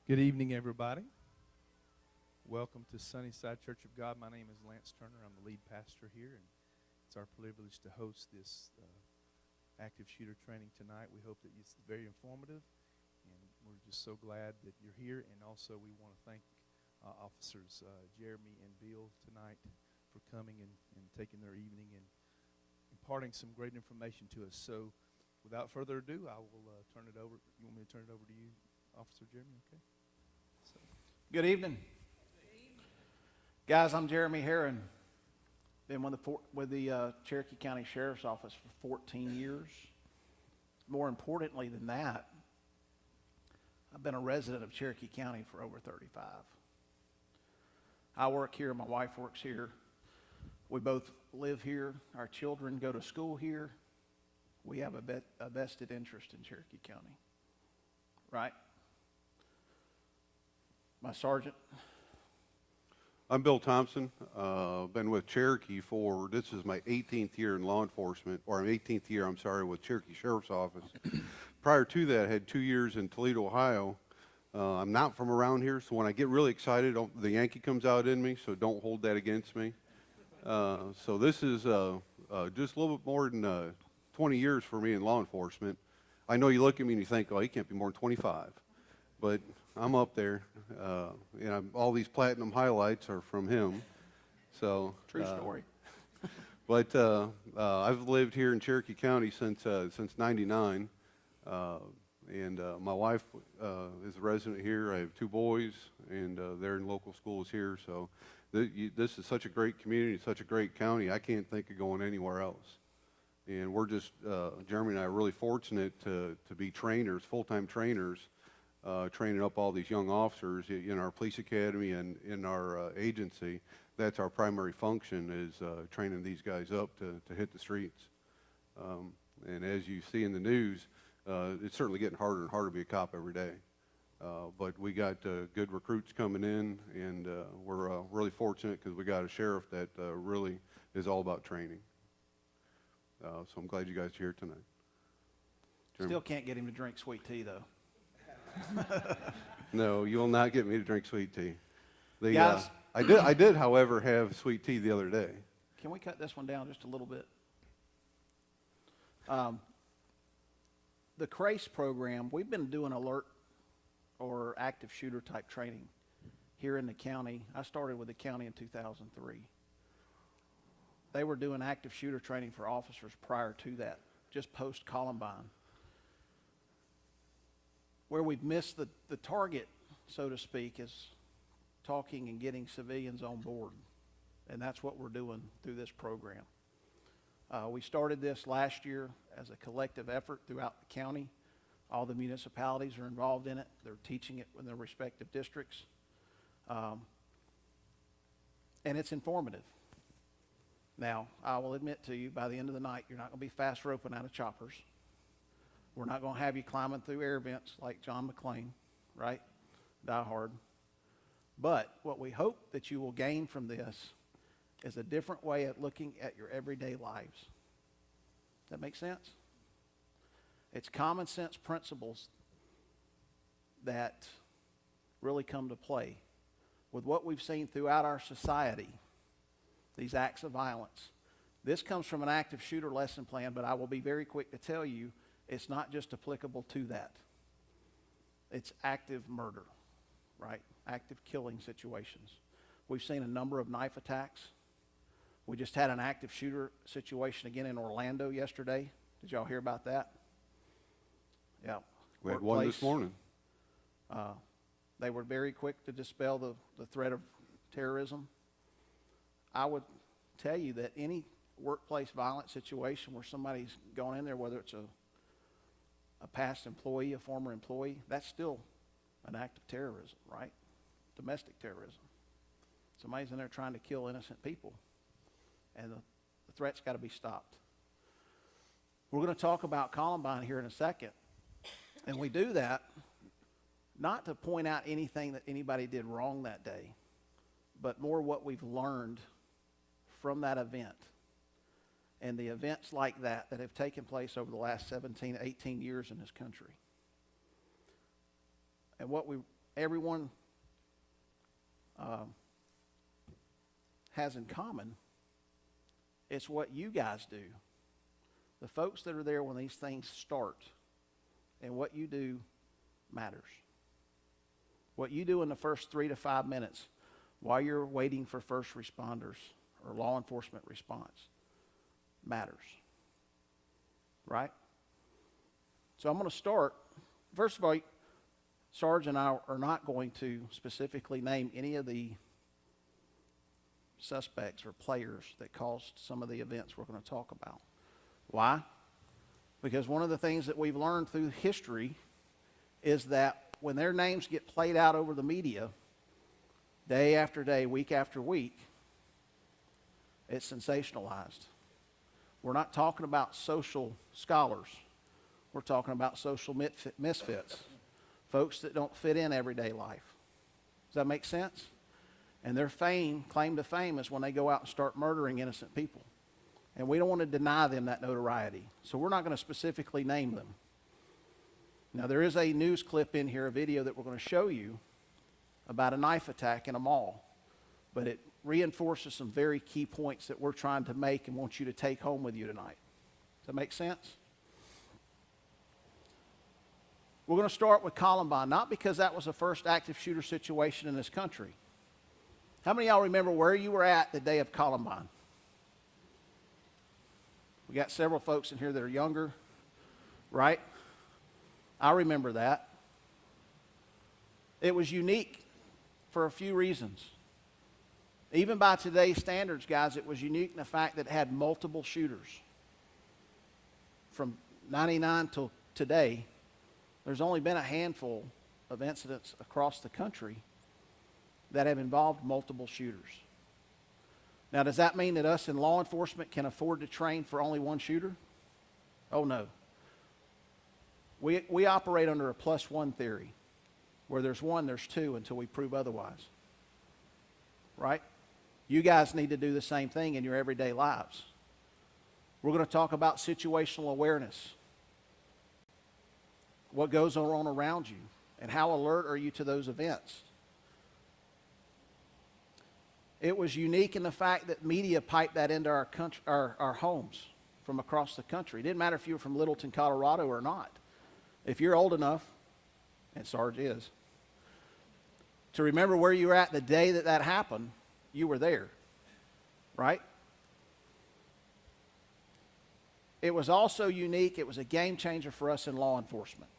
Good evening, everybody. Welcome to Sunnyside Church of God. My name is Lance Turner. I'm the lead pastor here, and it's our privilege to host this active shooter training tonight. We hope that it's very informative, and we're just so glad that you're here. And also, we want to thank Officers Jeremy and Bill tonight for coming and taking their evening and imparting some great information to us. So, without further ado, I will turn it over. You want me to turn it over to you, Officer Jeremy? Okay. Good evening. Guys, I'm Jeremy Herron. Been with the Cherokee County Sheriff's Office for 14 years. More importantly than that, I've been a resident of Cherokee County for over 35. I work here, my wife works here. We both live here. Our children go to school here. We have a vested interest in Cherokee County, right? My sergeant. I'm Bill Thompson. Been with Cherokee this is my 18th year in law enforcement, or 18th year, I'm sorry, with Cherokee Sheriff's Office. Prior to that, I had 2 years in Toledo, Ohio. I'm not from around here, so when I get really excited, the Yankee comes out in me, so don't hold that against me. So this is just a little bit more than 20 years for me in law enforcement. I know you look at me and you think, oh, he can't be more than 25. But I'm up there, all these platinum highlights are from him. So True story. But I've lived here in Cherokee County since '99, and my wife is a resident here. I have 2 boys, and they're in local schools here. So this is such a great community, such a great county. I can't think of going anywhere else. And we're just Jeremy and I are really fortunate to be trainers, full-time trainers. Training up all these young officers in our police academy and in our agency. That's our primary function, is training these guys up to hit the streets. And as you see in the news, it's certainly getting harder and harder to be a cop every day. But we got good recruits coming in, and we're really fortunate because we got a sheriff that really is all about training. So I'm glad you guys are here tonight. Jeremy? Still can't get him to drink sweet tea, though. No, you will not get me to drink sweet tea. Guys, I did, however, have sweet tea the other day. Can we cut this one down just a little bit? The CRACE program, we've been doing alert or active shooter type training here in the county. I started with the county in 2003. They were doing active shooter training for officers prior to that, just post Columbine. Where we've missed the target, so to speak, is talking and getting civilians on board. And that's what we're doing through this program. We started this last year as a collective effort throughout the county. All the municipalities are involved in it. They're teaching it in their respective districts. And it's informative. Now, I will admit to you, by the end of the night, you're not going to be fast roping out of choppers. We're not going to have you climbing through air vents like John McClane, right? Die Hard. But what we hope that you will gain from this is a different way of looking at your everyday lives. Does that make sense? It's common sense principles that really come to play with what we've seen throughout our society, these acts of violence. This comes from an active shooter lesson plan, but I will be very quick to tell you it's not just applicable to that. It's active murder, right? Active killing situations. We've seen a number of knife attacks. We just had an active shooter situation again in Orlando yesterday. Did y'all hear about that? Yeah. We had one this morning. They were very quick to dispel the threat of terrorism. I would tell you that any workplace violence situation where somebody's gone in there, whether it's a past employee, a former employee, that's still an act of terrorism, right? Domestic terrorism. Somebody's in there trying to kill innocent people, and the threat's got to be stopped. We're going to talk about Columbine here in a second, and we do that not to point out anything that anybody did wrong that day, but more what we've learned from that event and the events like that have taken place over the last 17, 18 years in this country. And what we everyone has in common, it's what you guys do. The folks that are there when these things start, and what you do matters. What you do in the first 3 to 5 minutes while you're waiting for first responders or law enforcement response matters. Right? So I'm going to start. First of all, Sarge and I are not going to specifically name any of the suspects or players that caused some of the events we're going to talk about. Why? Because one of the things that we've learned through history is that when their names get played out over the media, day after day, week after week, it's sensationalized. We're not talking about social scholars. We're talking about social misfits, folks that don't fit in everyday life. Does that make sense? And their claim to fame is when they go out and start murdering innocent people. And we don't want to deny them that notoriety. So we're not going to specifically name them. Now, there is a news clip in here, a video that we're going to show you about a knife attack in a mall. But it reinforces some very key points that we're trying to make and want you to take home with you tonight. Does that make sense? We're going to start with Columbine, not because that was the first active shooter situation in this country. How many of y'all remember where you were at the day of Columbine? We got several folks in here that are younger, right? I remember that. It was unique for a few reasons. Even by today's standards, guys, it was unique in the fact that it had multiple shooters. From 99 till today, there's only been a handful of incidents across the country that have involved multiple shooters. Now, does that mean that us in law enforcement can afford to train for only one shooter? Oh, no. We operate under a +1 theory. Where there's one, there's two until we prove otherwise. Right? You guys need to do the same thing in your everyday lives. We're going to talk about situational awareness. What goes on around you, and how alert are you to those events? It was unique in the fact that media piped that into our country, our homes from across the country. It didn't matter if you were from Littleton, Colorado or not. If you're old enough, and Sarge is, to remember where you were at the day that that happened, you were there, right? It was also unique. It was a game changer for us in law enforcement.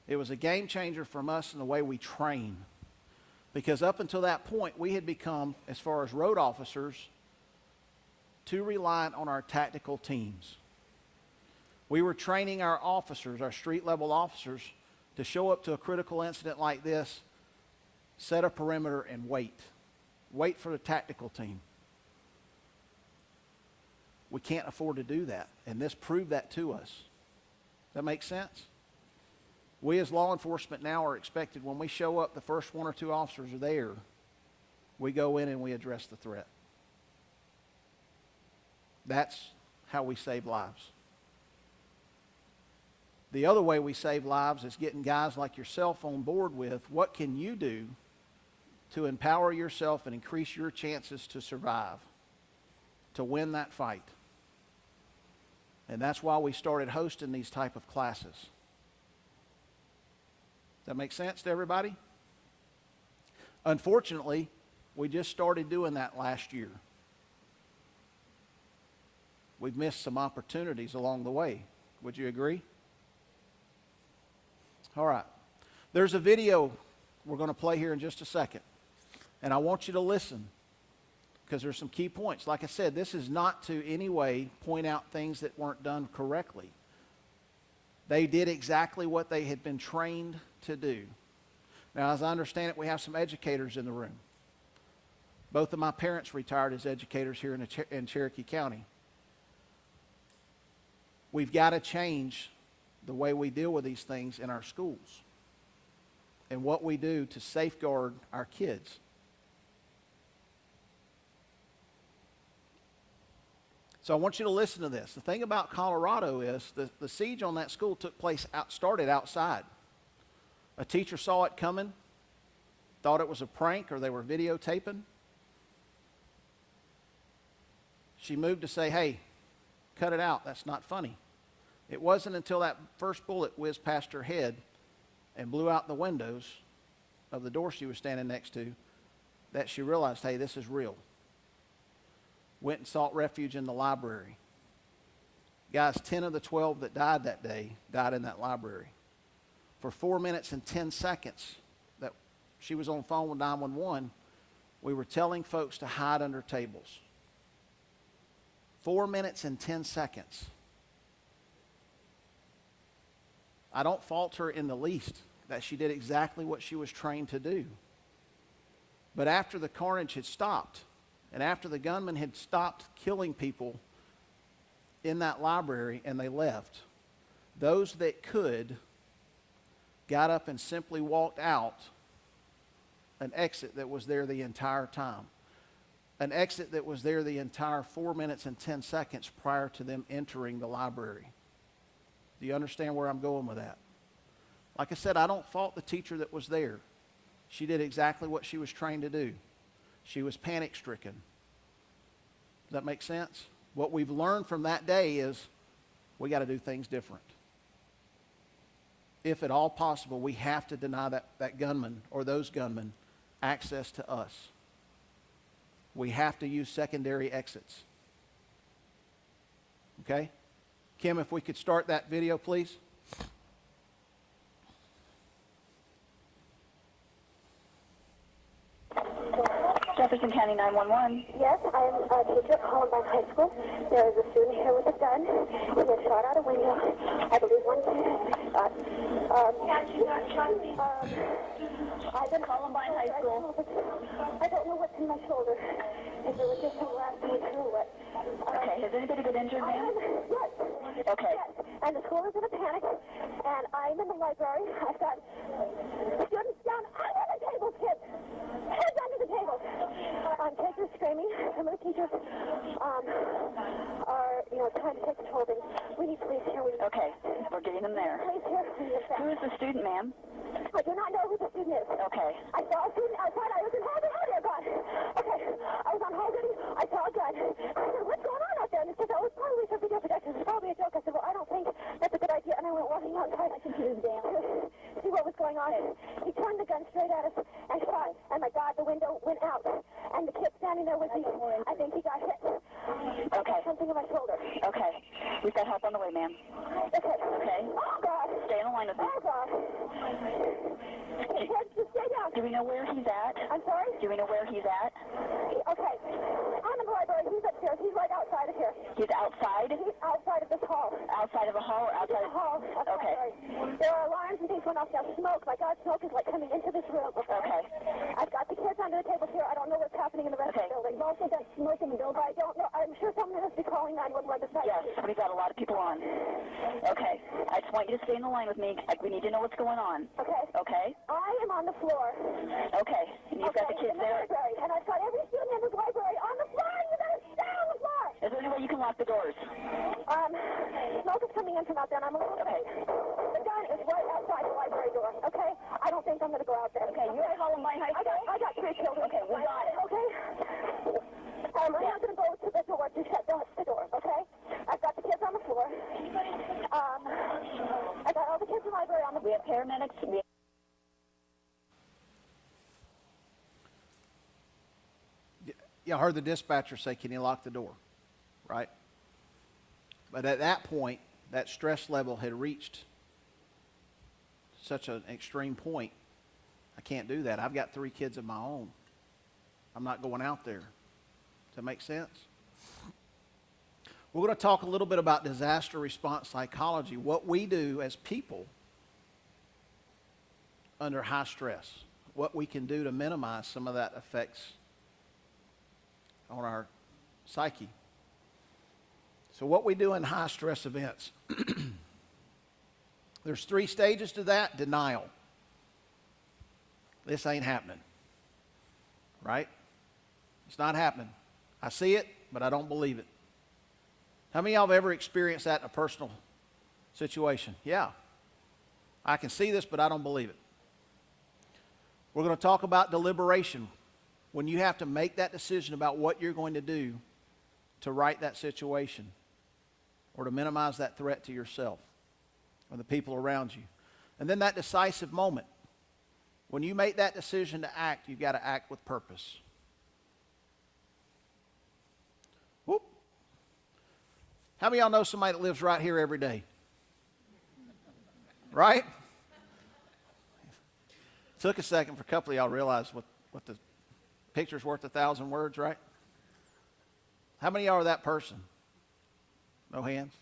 It was a game changer from us in the way we train. Because up until that point, we had become, as far as road officers, too reliant on our tactical teams. We were training our officers, our street-level officers, to show up to a critical incident like this, set a perimeter, and wait. Wait for the tactical team. We can't afford to do that, and this proved that to us. That makes sense? We as law enforcement now are expected, when we show up, the first 1 or 2 officers are there, we go in and we address the threat. That's how we save lives. The other way we save lives is getting guys like yourself on board with what can you do to empower yourself and increase your chances to survive, to win that fight. And that's why we started hosting these type of classes. That make sense to everybody? Unfortunately, we just started doing that last year. We've missed some opportunities along the way. Would you agree? All right. There's a video we're going to play here in just a second. And I want you to listen because there's some key points. Like I said, this is not to any way point out things that weren't done correctly. They did exactly what they had been trained to do. Now, as I understand it, we have some educators in the room. Both of my parents retired as educators here in Cherokee County. We've got to change the way we deal with these things in our schools and what we do to safeguard our kids. So I want you to listen to this. The thing about Colorado is the siege on that school started outside. A teacher saw it coming, thought it was a prank or they were videotaping. She moved to say, hey, cut it out. That's not funny. It wasn't until that first bullet whizzed past her head and blew out the windows of the door she was standing next to that she realized, hey, this is real. Went and sought refuge in the library. Guys, 10 of the 12 that died that day died in that library. For 4 minutes and 10 seconds that she was on the phone with 911, we were telling folks to hide under tables. 4 minutes and 10 seconds. I don't fault her in the least that she did exactly what she was trained to do. But after the carnage had stopped, and after the gunman had stopped killing people in that library and they left, those that could got up and simply walked out an exit that was there the entire time. An exit that was there the entire 4 minutes and 10 seconds prior to them entering the library. Do you understand where I'm going with that? Like I said, I don't fault the teacher that was there. She did exactly what she was trained to do. She was panic-stricken. Does that make sense? What we've learned from that day is we got to do things different. If at all possible, we have to deny that gunman or those gunmen access to us. We have to use secondary exits. Okay? Kim, if we could start that video, please. Jefferson County 911. Yes, I am a teacher at Columbine High School. There is a student here with a gun. He had shot out a window. I believe one kid got I didn't Columbine High School. I don't know what's in my shoulder. If it was just some last week through it. Okay, has anybody been injured, ma'am? Yes. Okay. Yes. And the school is in a panic. And I'm in the library. I've got students down under the tables, kids. Heads under the tables. Kids are screaming. Some of the teachers are, trying to take control of things. We need police here. Okay, we're getting them there. Police here. Who is the student, ma'am? I do not know who the student is. Okay. I saw a student outside. I was in Holden. Oh, dear God. Okay. I was on Holden. I saw a gun. I said, what's going on out there? And it said, oh, it's probably for video protection. It's probably a joke. I said, well, I don't think that's a good idea. And I went walking outside. I said, he was down to see what was going on. He turned the gun straight at us and shot. And my God, the window went out. And the kid standing there with me, I think he got hit. Okay. Something in my shoulder. Okay. We've got help on the way, ma'am. Okay. Okay. Oh, God. Stay on the line with me. Oh, God. Kids, just stay down. Do we know where he's at? I'm sorry? Do we know where he's at? Okay. I'm in the library. He's upstairs. He's right outside of here. He's outside? He's outside of this hall. Outside of a hall or outside? The hall. Okay. There are alarms and things going off now. Smoke. My God, smoke is like coming into this room. Okay. I've got the kids under the tables here. I don't know what's happening in the rest of the building. You've also got smoke in the building. I don't know. I'm sure someone has to be calling 911 beside Yes, we've got a lot of people on. Okay. I just want you to stay in the line with me. We need to know what's going on. Okay. Okay? I am on the floor. Okay. And you've got the kids in the there? library. And I've got every student in this library on the floor. You better stay on the floor. Is there any way you can lock the doors? Smoke is coming in from out there, and I'm a little Okay. The gun is right outside the library door, okay? I don't think I'm going to go out there. Okay, you're at Columbine High School? I got 3 children. Okay, we got it. Okay? I'm not going to go to the door to shut the door, okay? I've got the kids on the floor. I got all the kids in the library on the We have paramedics. You heard the dispatcher say, can you lock the door? Right? But at that point, that stress level had reached such an extreme point. I can't do that. I've got 3 kids of my own. I'm not going out there. Does that make sense? We're going to talk a little bit about disaster response psychology, what we do as people under high stress, what we can do to minimize some of that effects on our psyche. So what we do in high stress events, there's 3 stages to that. Denial. This ain't happening. Right? It's not happening. I see it, but I don't believe it. How many of y'all have ever experienced that in a personal situation? Yeah. I can see this, but I don't believe it. We're going to talk about deliberation, when you have to make that decision about what you're going to do to right that situation or to minimize that threat to yourself or the people around you. And then that decisive moment. When you make that decision to act, you've got to act with purpose. Whoop. How many of y'all know somebody that lives right here every day? Right? Took a second for a couple of y'all to realize what the picture's worth 1,000 words, right? How many of y'all are that person? No hands?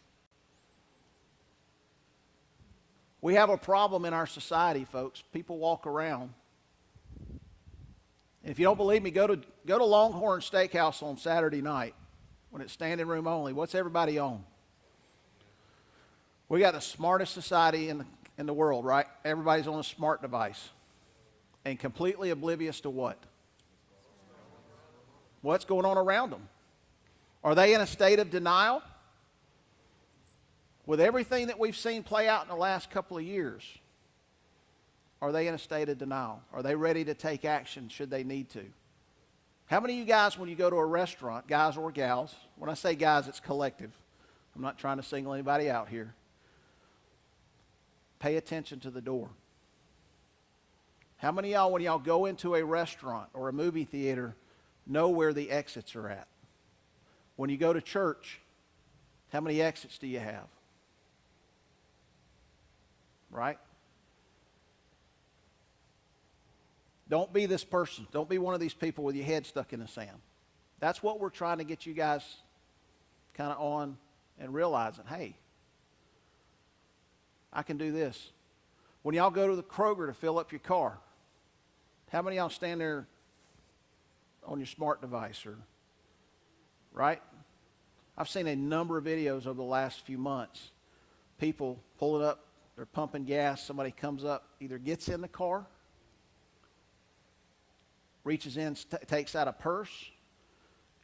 We have a problem in our society, folks. People walk around. If you don't believe me, go to Longhorn Steakhouse on Saturday night when it's standing room only. What's everybody on? We got the smartest society in the world, right? Everybody's on a smart device. And completely oblivious to what? What's going on around them? Are they in a state of denial? With everything that we've seen play out in the last couple of years, are they in a state of denial? Are they ready to take action should they need to? How many of you guys, when you go to a restaurant, guys or gals, when I say guys, it's collective. I'm not trying to single anybody out here. Pay attention to the door. How many of y'all, when y'all go into a restaurant or a movie theater, know where the exits are at? When you go to church, how many exits do you have? Right? Don't be this person. Don't be one of these people with your head stuck in the sand. That's what we're trying to get you guys kind of on and realizing, hey, I can do this. When y'all go to the Kroger to fill up your car, how many of y'all stand there on your smart device right? I've seen a number of videos over the last few months. People pulling up, they're pumping gas, somebody comes up, either gets in the car, reaches in, takes out a purse,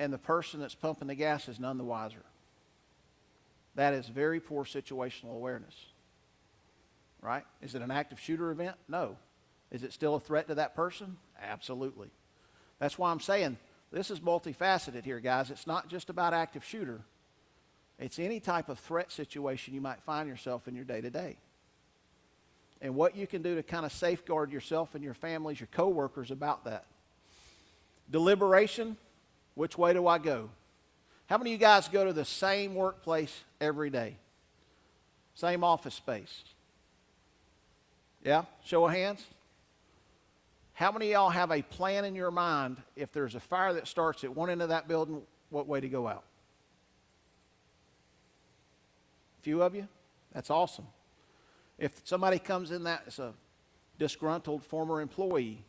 and the person that's pumping the gas is none the wiser. That is very poor situational awareness. Right? Is it an active shooter event? No. Is it still a threat to that person? Absolutely. That's why I'm saying this is multifaceted here, guys. It's not just about active shooter. It's any type of threat situation you might find yourself in your day-to-day. And what you can do to kind of safeguard yourself and your families, your coworkers about that. Deliberation, which way do I go? How many of you guys go to the same workplace every day? Same office space? Yeah? Show of hands. How many of y'all have a plan in your mind if there's a fire that starts at one end of that building, what way to go out? A few of you? That's awesome. If somebody comes in that's a disgruntled former employee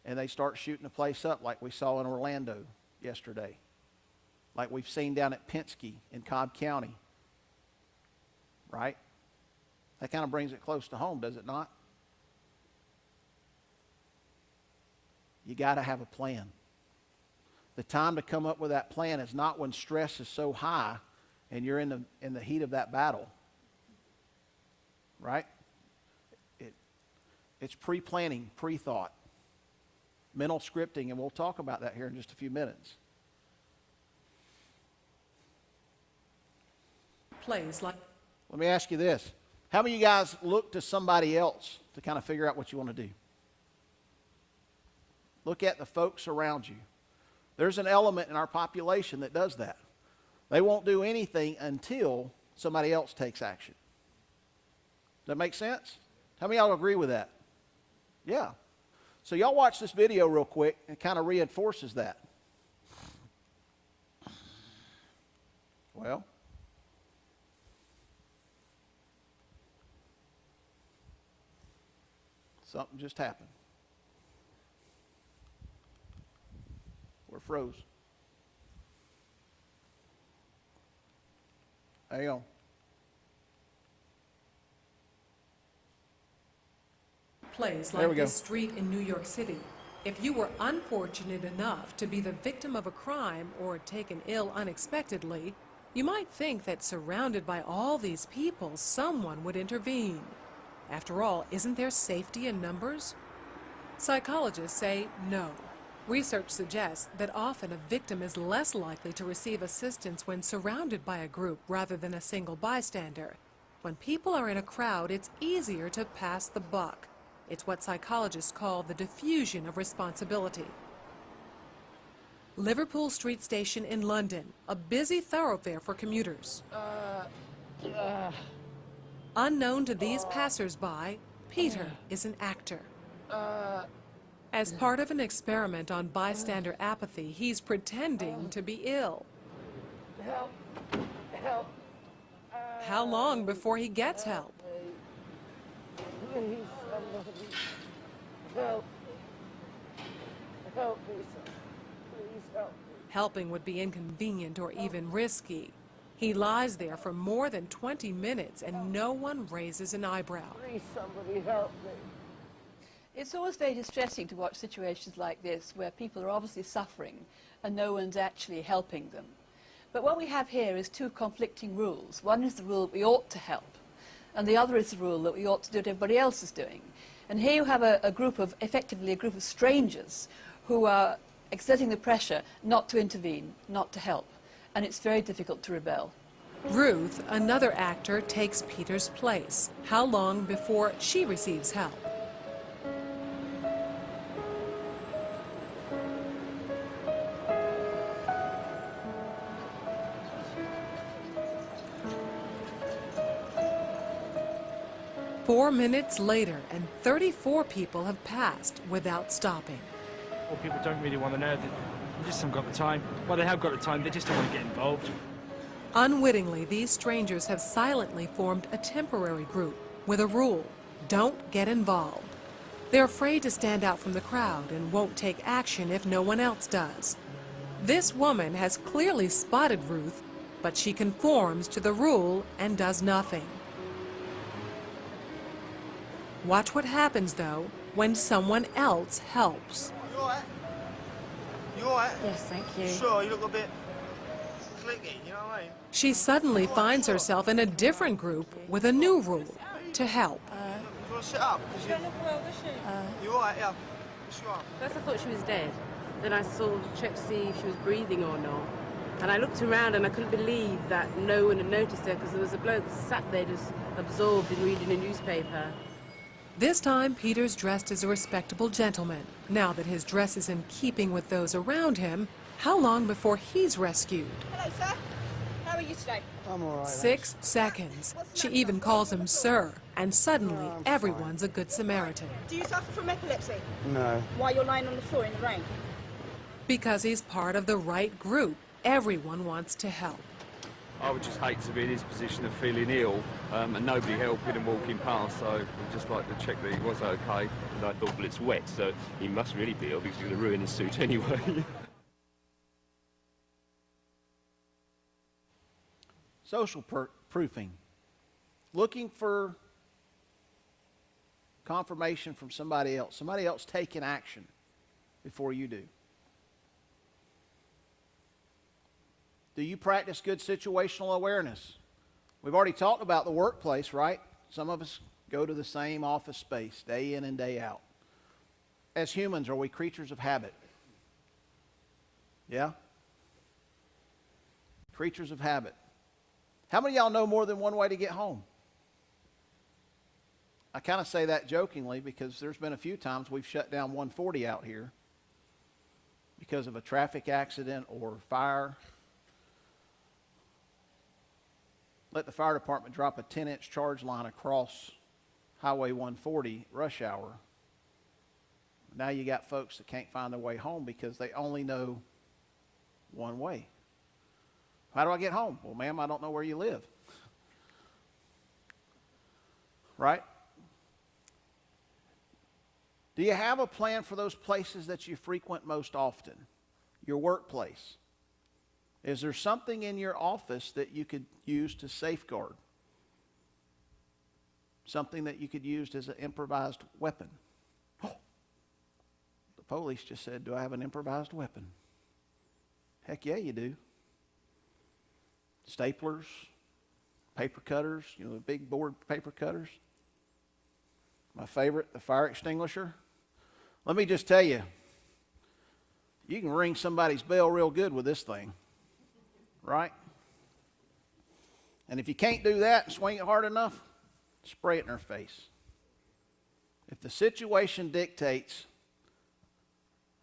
and they start shooting the place up like we saw in Orlando yesterday, like we've seen down at Penske in Cobb County, right? That kind of brings it close to home, does it not? You got to have a plan. The time to come up with that plan is not when stress is so high and you're in the heat of that battle. Right? It's pre-planning, pre-thought, mental scripting, and we'll talk about that here in just a few minutes. Let me ask you this. How many of you guys look to somebody else to kind of figure out what you want to do? Look at the folks around you. There's an element in our population that does that. They won't do anything until somebody else takes action. Does that make sense? How many of y'all agree with that? Yeah. So y'all watch this video real quick and it kind of reinforces that. Well, something just happened. We're froze. Hang on. Plays There we like go. this street in New York City. If you were unfortunate enough to be the victim of a crime or taken ill unexpectedly, you might think that surrounded by all these people, someone would intervene. After all, isn't there safety in numbers? Psychologists say no. Research suggests that often a victim is less likely to receive assistance when surrounded by a group rather than a single bystander. When people are in a crowd, it's easier to pass the buck. It's what psychologists call the diffusion of responsibility. Liverpool Street Station in London, a busy thoroughfare for commuters. Unknown to these passers-by, Peter is an actor. As part of an experiment on bystander apathy, he's pretending to be ill. Help! Help! How long before he gets help? Please, somebody. Help! Help me, sir. Please help me. Helping would be inconvenient or even risky. He lies there for more than 20 minutes and no one raises an eyebrow. Please, somebody help me. It's always very distressing to watch situations like this where people are obviously suffering and no one's actually helping them. But what we have here is two conflicting rules. One is the rule that we ought to help, and the other is the rule that we ought to do what everybody else is doing. And here you have effectively a group of strangers who are exerting the pressure not to intervene, not to help. And it's very difficult to rebel. Ruth, another actor, takes Peter's place. How long before she receives help? Four minutes later, and 34 people have passed without stopping. Well, people don't really want to know. They just haven't got the time. Well, they have got the time, they just don't want to get involved. Unwittingly, these strangers have silently formed a temporary group with a rule: don't get involved. They're afraid to stand out from the crowd and won't take action if no one else does. This woman has clearly spotted Ruth, but she conforms to the rule and does nothing. Watch what happens, though, when someone else helps. You alright? You alright? Yes, thank you. Sure, you look a bit clicky, you know what I mean? She suddenly finds herself in a different group with a new rule: to help. You want to sit up? She don't look well, does she? You alright, yeah? Yes, you are. First I thought she was dead. Then I sort of checked to see if she was breathing or not. And I looked around and I couldn't believe that no one had noticed her because there was a bloke sat there just absorbed in reading a newspaper. This time, Peter's dressed as a respectable gentleman. Now that his dress is in keeping with those around him, how long before he's rescued? Hello, sir. How are you today? I'm alright. 6 seconds. She even calls him sir, and suddenly everyone's a good Samaritan. Do you suffer from epilepsy? No. Why you're lying on the floor in the rain? Because he's part of the right group, everyone wants to help. I would just hate to be in his position of feeling ill and nobody helping and walking past, so I'd just like to check that he was okay. And I thought, well, it's wet, so he must really be ill because he's going to ruin his suit anyway. Social proofing. Looking for confirmation from somebody else taking action before you do. Do you practice good situational awareness? We've already talked about the workplace, right? Some of us go to the same office space day in and day out. As humans, are we creatures of habit? Yeah? Creatures of habit. How many of y'all know more than one way to get home? I kind of say that jokingly because there's been a few times we've shut down 140 out here because of a traffic accident or fire. Let the fire department drop a 10-inch charge line across Highway 140 rush hour. Now you got folks that can't find their way home because they only know one way. How do I get home? Well, ma'am, I don't know where you live. Right? Do you have a plan for those places that you frequent most often? Your workplace. Is there something in your office that you could use to safeguard? Something that you could use as an improvised weapon? Oh, the police just said, do I have an improvised weapon? Heck yeah, you do. Staplers, paper cutters, you know, the big board paper cutters. My favorite, the fire extinguisher. Let me just tell you, you can ring somebody's bell real good with this thing, right? And if you can't do that and swing it hard enough, spray it in their face. If the situation dictates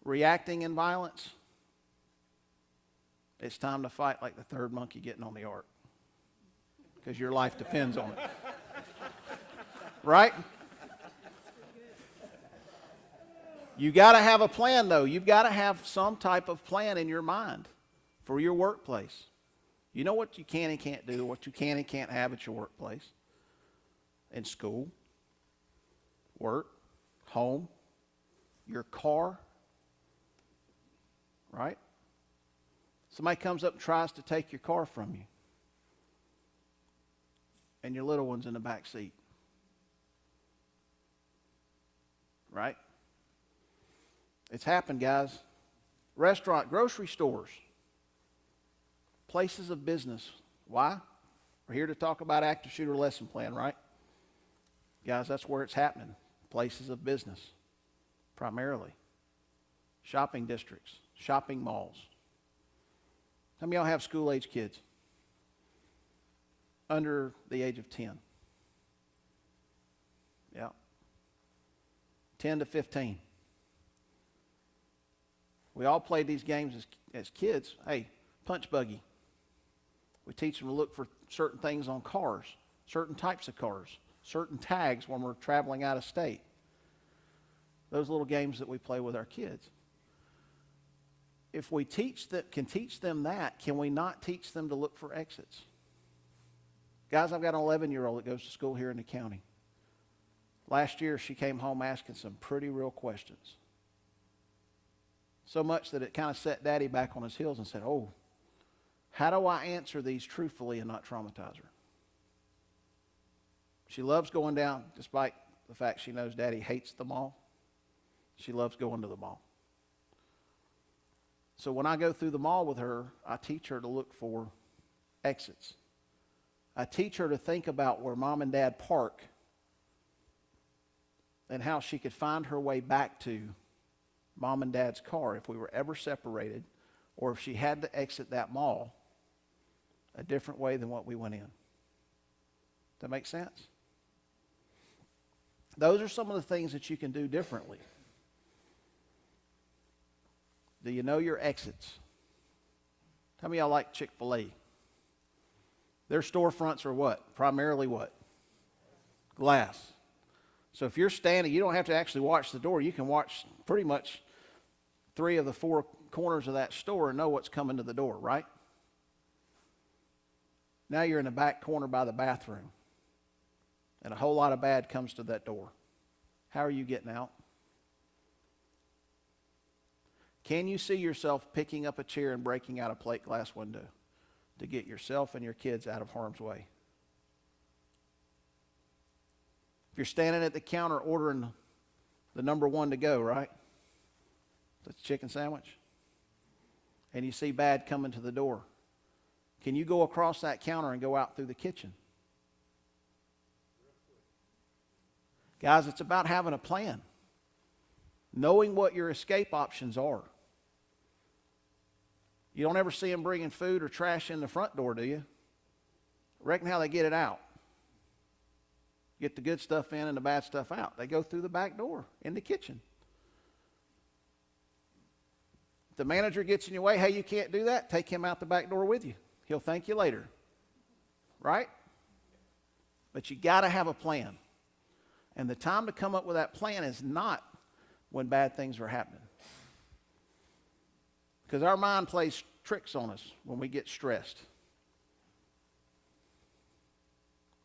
reacting in violence, it's time to fight like the third monkey getting on the ark, because your life depends on it. Right? You got to have a plan, though. You've got to have some type of plan in your mind for your workplace. You know what you can and can't do, what you can and can't have at your workplace, in school, work, home, your car, right? Somebody comes up and tries to take your car from you, and your little one's in the back seat, right? It's happened, guys. Restaurant, grocery stores, places of business. Why? We're here to talk about active shooter lesson plan, right? Guys, that's where it's happening. Places of business, primarily. Shopping districts, shopping malls. How many of y'all have school-age kids? Under the age of 10. Yeah. 10 to 15. We all played these games as kids. Hey, punch buggy. We teach them to look for certain things on cars, certain types of cars, certain tags when we're traveling out of state. Those little games that we play with our kids. If we can teach them that, can we not teach them to look for exits? Guys, I've got an 11-year-old that goes to school here in the county. Last year, she came home asking some pretty real questions. So much that it kind of set Daddy back on his heels and said, oh, how do I answer these truthfully and not traumatize her? She loves going down, despite the fact she knows Daddy hates the mall. She loves going to the mall. So when I go through the mall with her, I teach her to look for exits. I teach her to think about where Mom and Dad park and how she could find her way back to Mom and Dad's car if we were ever separated, or if she had to exit that mall a different way than what we went in. Does that make sense? Those are some of the things that you can do differently. Do you know your exits? How many of y'all like Chick-fil-A? Their storefronts are what? Primarily what? Glass. So if you're standing, you don't have to actually watch the door. You can watch pretty much 3 of the 4 corners of that store and know what's coming to the door, right? Now you're in the back corner by the bathroom, and a whole lot of bad comes to that door. How are you getting out? Can you see yourself picking up a chair and breaking out a plate glass window to get yourself and your kids out of harm's way? If you're standing at the counter ordering the number 1 to go, right? That's a chicken sandwich. And you see bad coming to the door. Can you go across that counter and go out through the kitchen? Guys, it's about having a plan. Knowing what your escape options are. You don't ever see them bringing food or trash in the front door, do you? Reckon how they get it out. Get the good stuff in and the bad stuff out. They go through the back door in the kitchen. If the manager gets in your way, hey, you can't do that, take him out the back door with you. He'll thank you later. Right? But you got to have a plan. And the time to come up with that plan is not when bad things are happening. Because our mind plays tricks on us when we get stressed.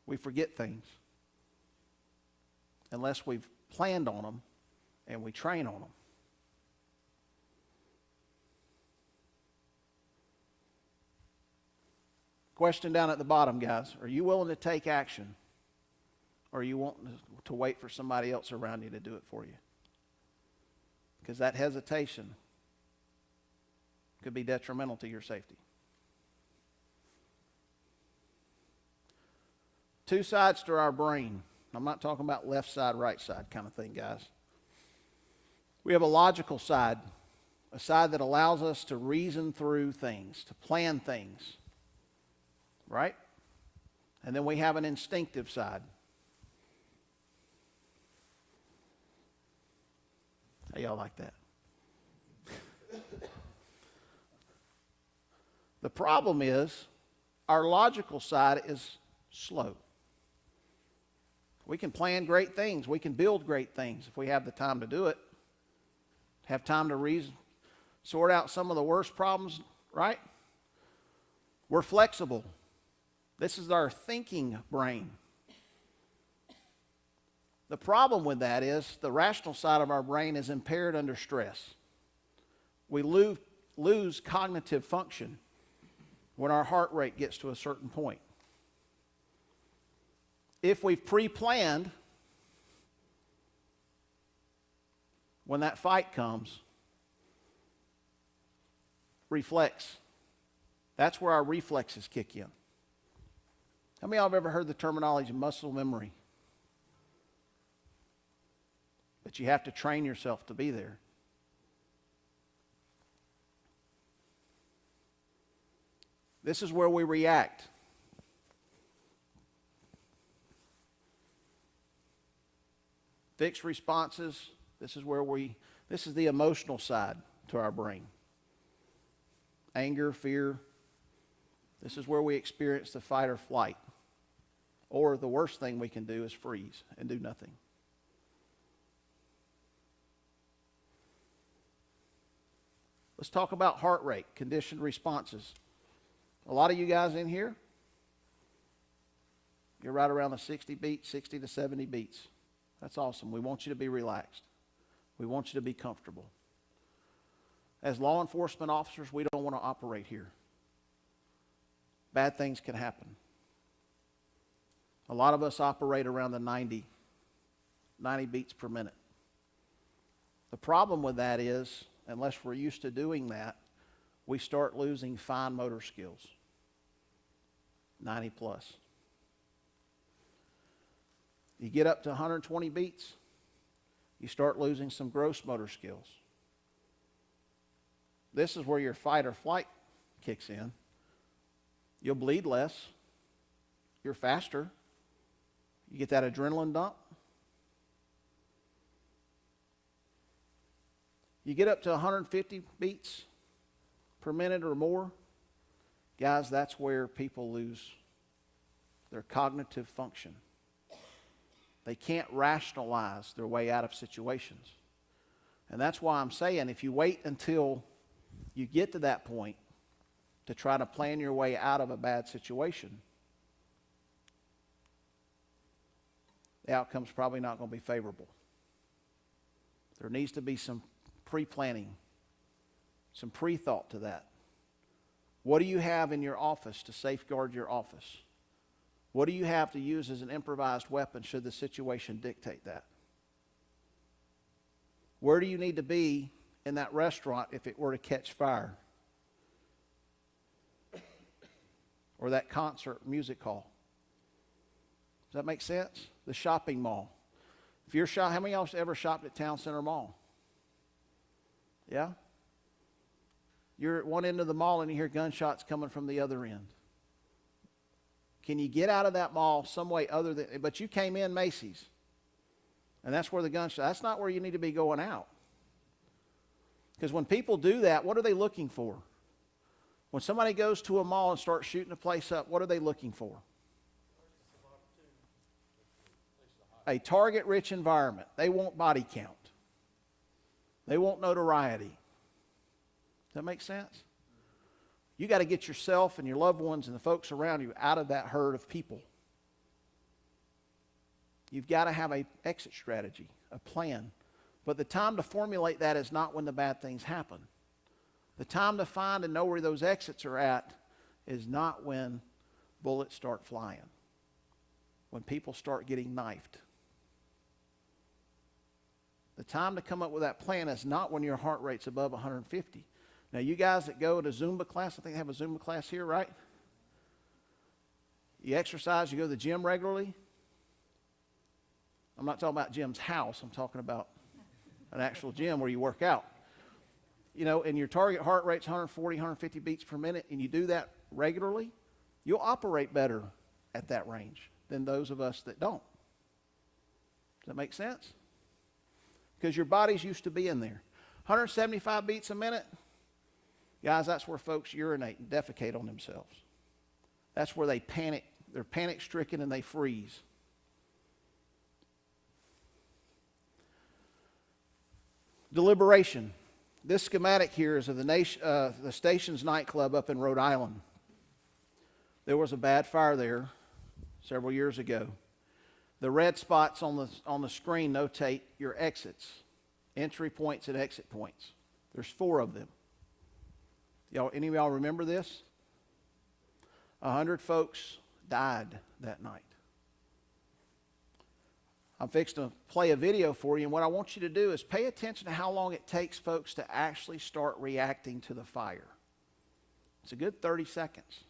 We forget things unless we've planned on them and we train on them. Question down at the bottom, guys. Are you willing to take action? Or are you wanting to wait for somebody else around you to do it for you? Because that hesitation could be detrimental to your safety. 2 sides to our brain. I'm not talking about left side, right side kind of thing, guys. We have a logical side, a side that allows us to reason through things, to plan things, right? And then we have an instinctive side. How y'all like that? The problem is our logical side is slow. We can plan great things. We can build great things if we have the time to do it. Have time to reason, sort out some of the worst problems, right? We're flexible. This is our thinking brain. The problem with that is the rational side of our brain is impaired under stress. We lose cognitive function when our heart rate gets to a certain point. If we've pre-planned, when that fight comes, reflex. That's where our reflexes kick in. How many of y'all have ever heard the terminology muscle memory? But you have to train yourself to be there. This is where we react. Fixed responses. This is the emotional side to our brain. Anger, fear. This is where we experience the fight or flight. Or the worst thing we can do is freeze and do nothing. Let's talk about heart rate, conditioned responses. A lot of you guys in here, you're right around the 60 beats, 60 to 70 beats. That's awesome. We want you to be relaxed. We want you to be comfortable. As law enforcement officers, we don't want to operate here. Bad things can happen. A lot of us operate around the 90 beats per minute. The problem with that is, unless we're used to doing that, we start losing fine motor skills. 90 plus. You get up to 120 beats, you start losing some gross motor skills. This is where your fight or flight kicks in. You'll bleed less. You're faster. You get that adrenaline dump. You get up to 150 beats per minute or more, guys, that's where people lose their cognitive function. They can't rationalize their way out of situations. And that's why I'm saying if you wait until you get to that point to try to plan your way out of a bad situation, the outcome's probably not going to be favorable. There needs to be some pre-planning, some pre-thought to that. What do you have in your office to safeguard your office? What do you have to use as an improvised weapon should the situation dictate that? Where do you need to be in that restaurant if it were to catch fire? Or that concert music hall? Does that make sense? The shopping mall. If you're how many of y'all ever shopped at Town Center Mall? Yeah? You're at one end of the mall and you hear gunshots coming from the other end. Can you get out of that mall some way other than, but you came in Macy's, and that's where the gunshot, that's not where you need to be going out. Because when people do that, what are they looking for? When somebody goes to a mall and starts shooting a place up, what are they looking for? A target-rich environment. They want body count. They want notoriety. Does that make sense? You got to get yourself and your loved ones and the folks around you out of that herd of people. You've got to have an exit strategy, a plan. But the time to formulate that is not when the bad things happen. The time to find and know where those exits are at is not when bullets start flying, when people start getting knifed. The time to come up with that plan is not when your heart rate's above 150. Now, you guys that go to Zumba class, I think they have a Zumba class here, right? You exercise, you go to the gym regularly. I'm not talking about Jim's house. I'm talking about an actual gym where you work out. You know, and your target heart rate's 140, 150 beats per minute, and you do that regularly, you'll operate better at that range than those of us that don't. Does that make sense? Because your body's used to being there. 175 beats a minute, guys, that's where folks urinate and defecate on themselves. That's where they panic. They're panic-stricken and they freeze. Deliberation. This schematic here is of the Stations nightclub up in Rhode Island. There was a bad fire there several years ago. The red spots on the screen notate your exits, entry points and exit points. There's 4 of them. Any of y'all remember this? 100 folks died that night. I'm fixing to play a video for you, and what I want you to do is pay attention to how long it takes folks to actually start reacting to the fire. It's a good 30 seconds.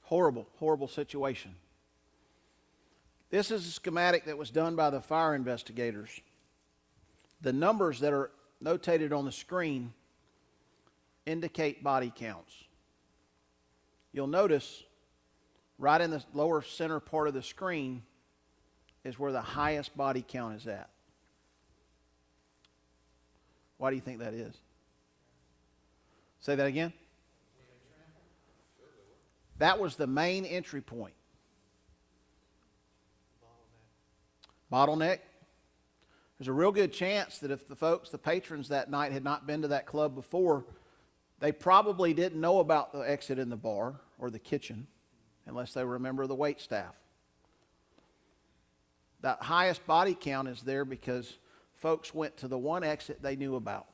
Horrible, horrible situation. This is a schematic that was done by the fire investigators. The numbers that are notated on the screen indicate body counts. You'll notice right in the lower center part of the screen is where the highest body count is at. Why do you think that is? Say that again. That was the main entry point. Bottleneck. There's a real good chance that if the patrons that night had not been to that club before, they probably didn't know about the exit in the bar or the kitchen unless they were a member of the wait staff. That highest body count is there because folks went to the one exit they knew about.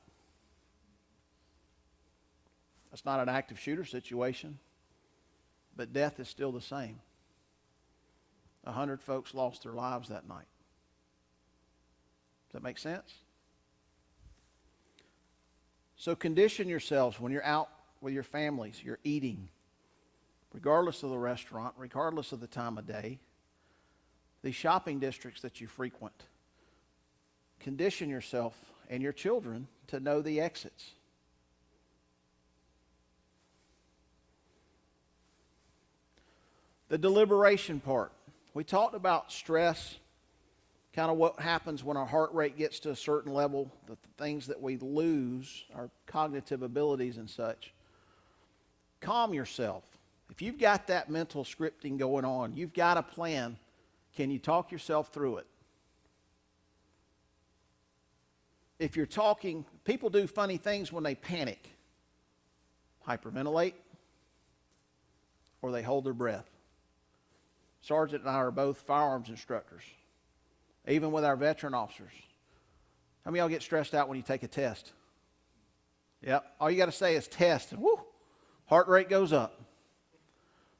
That's not an active shooter situation, but death is still the same. 100 folks lost their lives that night. Does that make sense? So condition yourselves when you're out with your families, you're eating, regardless of the restaurant, regardless of the time of day, the shopping districts that you frequent. Condition yourself and your children to know the exits. The deliberation part. We talked about stress, kind of what happens when our heart rate gets to a certain level, the things that we lose, our cognitive abilities and such. Calm yourself. If you've got that mental scripting going on, you've got a plan, can you talk yourself through it? If you're talking, people do funny things when they panic. Hyperventilate, or they hold their breath. Sergeant and I are both firearms instructors, even with our veteran officers. How many of y'all get stressed out when you take a test? Yep. All you got to say is test, and whoo, heart rate goes up.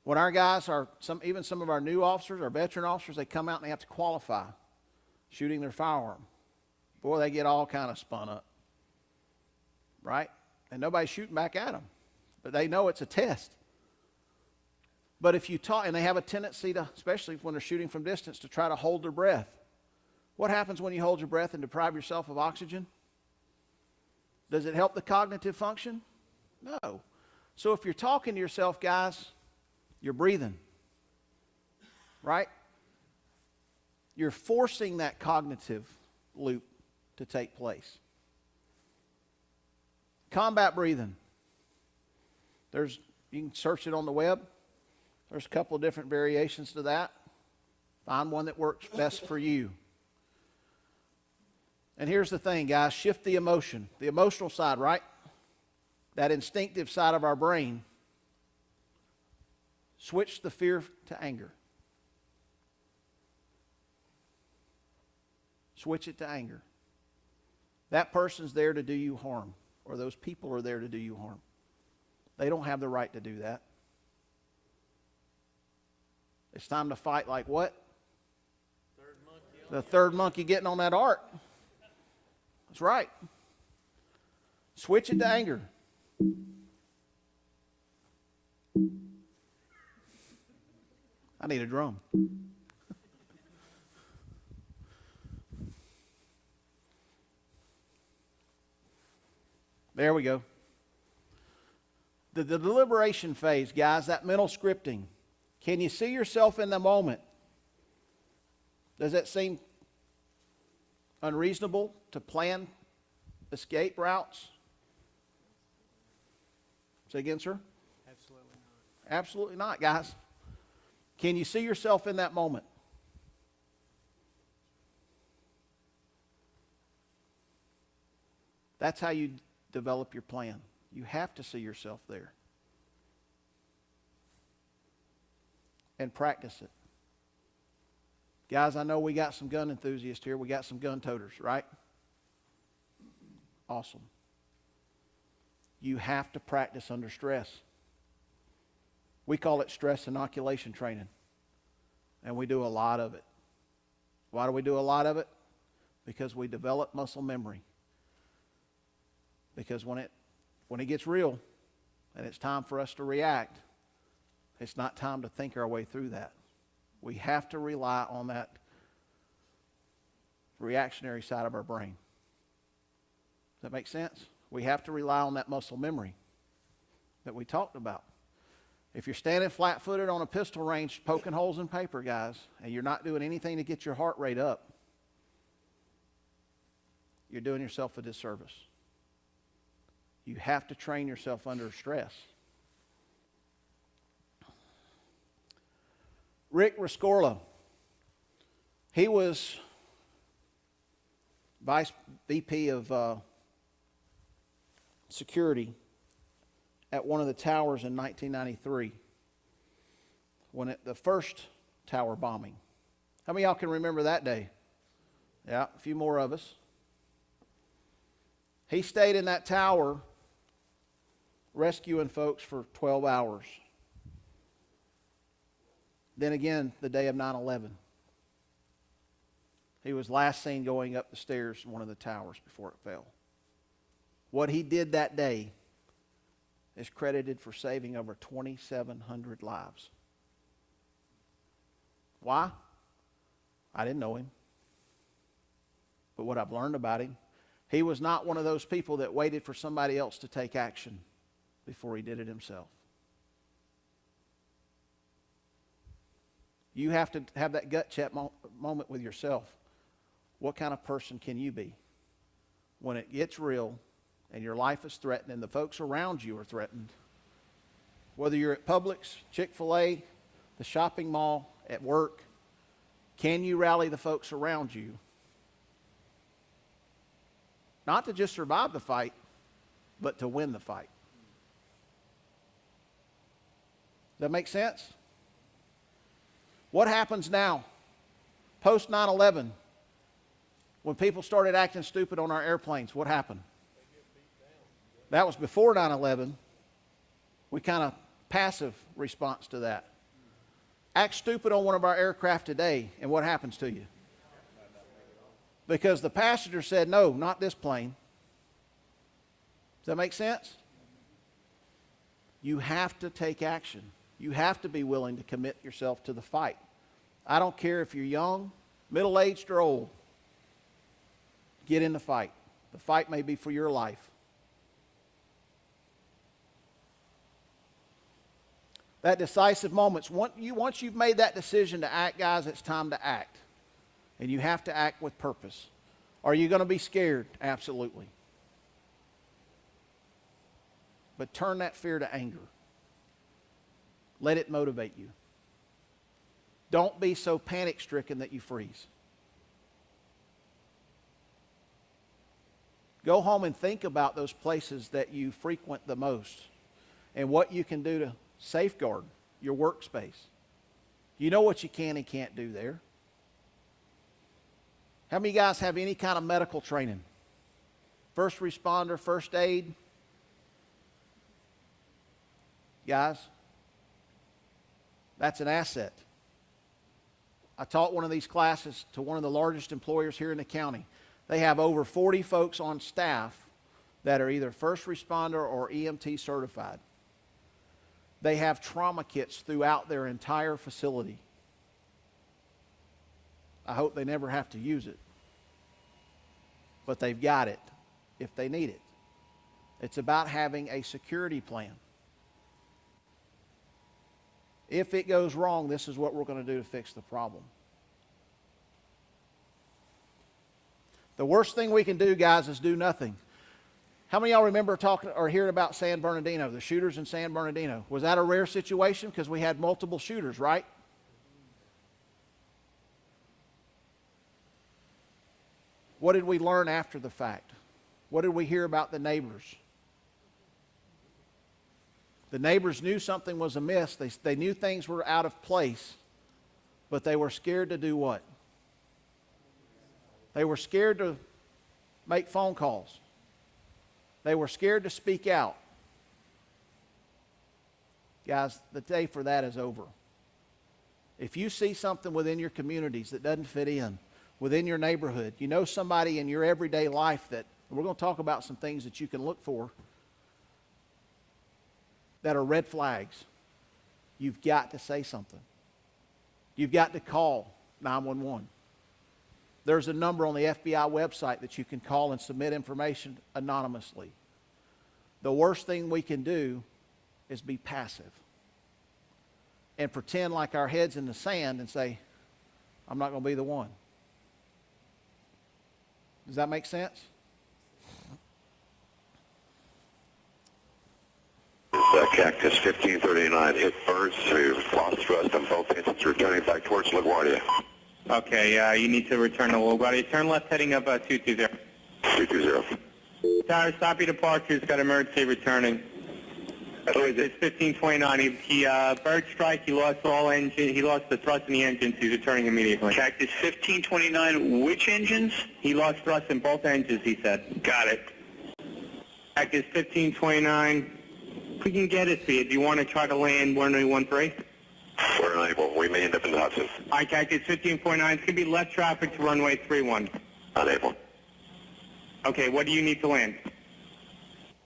When our guys are, even some of our new officers, our veteran officers, they come out and they have to qualify shooting their firearm. Boy, they get all kind of spun up. right? And nobody's shooting back at them, but they know it's a test. But if you talk, and they have a tendency to, especially when they're shooting from distance, to try to hold their breath. What happens when you hold your breath and deprive yourself of oxygen? Does it help the cognitive function? No. So if you're talking to yourself, guys, you're breathing, right? You're forcing that cognitive loop to take place. Combat breathing. You can search it on the web. There's a couple of different variations to that. Find one that works best for you. And here's the thing, guys. Shift the emotion. The emotional side, right? That instinctive side of our brain. Switch the fear to anger. Switch it to anger. That person's there to do you harm, or those people are there to do you harm. They don't have the right to do that. It's time to fight like what? The third monkey getting on that ark. That's right. Switch it to anger. I need a drum. There we go. The deliberation phase, guys, that mental scripting. Can you see yourself in the moment? Does that seem unreasonable to plan escape routes? Say again, sir? Absolutely not. Absolutely not, guys. Can you see yourself in that moment? That's how you develop your plan. You have to see yourself there. And practice it. Guys, I know we got some gun enthusiasts here. We got some gun toters, right? Awesome. You have to practice under stress. We call it stress inoculation training. And we do a lot of it. Why do we do a lot of it? Because we develop muscle memory. Because when it gets real and it's time for us to react, it's not time to think our way through that. We have to rely on that reactionary side of our brain. Does that make sense? We have to rely on that muscle memory that we talked about. If you're standing flat-footed on a pistol range poking holes in paper, guys, and you're not doing anything to get your heart rate up, you're doing yourself a disservice. You have to train yourself under stress. Rick Rescorla, he was Vice VP of Security at one of the towers in 1993 when the first tower bombing. How many of y'all can remember that day? Yeah, a few more of us. He stayed in that tower rescuing folks for 12 hours. Then again, the day of 9/11. He was last seen going up the stairs in one of the towers before it fell. What he did that day is credited for saving over 2,700 lives. Why? I didn't know him. But what I've learned about him, he was not one of those people that waited for somebody else to take action before he did it himself. You have to have that gut check moment with yourself. What kind of person can you be when it gets real and your life is threatened and the folks around you are threatened? Whether you're at Publix, Chick-fil-A, the shopping mall, at work, can you rally the folks around you? Not to just survive the fight, but to win the fight. Does that make sense? What happens now? Post 9/11, when people started acting stupid on our airplanes, what happened? That was before 9/11. We kind of passive response to that. Act stupid on one of our aircraft today, and what happens to you? Because the passenger said, no, not this plane. Does that make sense? You have to take action. You have to be willing to commit yourself to the fight. I don't care if you're young, middle-aged, or old. Get in the fight. The fight may be for your life. That decisive moment, once you've made that decision to act, guys, it's time to act. And you have to act with purpose. Are you going to be scared? Absolutely. But turn that fear to anger. Let it motivate you. Don't be so panic-stricken that you freeze. Go home and think about those places that you frequent the most and what you can do to safeguard your workspace. You know what you can and can't do there. How many of you guys have any kind of medical training? First responder, first aid? Guys, that's an asset. I taught one of these classes to one of the largest employers here in the county. They have over 40 folks on staff that are either first responder or EMT certified. They have trauma kits throughout their entire facility. I hope they never have to use it. But they've got it if they need it. It's about having a security plan. If it goes wrong, this is what we're going to do to fix the problem. The worst thing we can do, guys, is do nothing. How many of y'all remember talking or hearing about San Bernardino, the shooters in San Bernardino? Was that a rare situation? Because we had multiple shooters, right? What did we learn after the fact? What did we hear about the neighbors? The neighbors knew something was amiss. They knew things were out of place, but they were scared to do what? They were scared to make phone calls. They were scared to speak out. Guys, the day for that is over. If you see something within your communities that doesn't fit in, within your neighborhood, you know somebody in your everyday life that, we're going to talk about some things that you can look for that are red flags. You've got to say something. You've got to call 911. There's a number on the FBI website that you can call and submit information anonymously. The worst thing we can do is be passive and pretend like our head's in the sand and say, I'm not going to be the one. Does that make sense? Cactus 1539 hit birds who lost thrust on both engines returning back towards LaGuardia. Okay, you need to return to LaGuardia. Turn left heading up 220. 220. Tower, stop your departures. Got emergency returning. It's 1529. He bird strike. He lost all engine. He lost the thrust in the engines. He's returning immediately. Cactus 1529. Which engines? He lost thrust in both engines. He said. Got it. Cactus 1529. If we can get it to you, do you want to try to land 1013? We're unable. We may end up in the Hudson. All right, Cactus 15.9. It's going to be left traffic to runway 31. Unable. Okay, what do you need to land?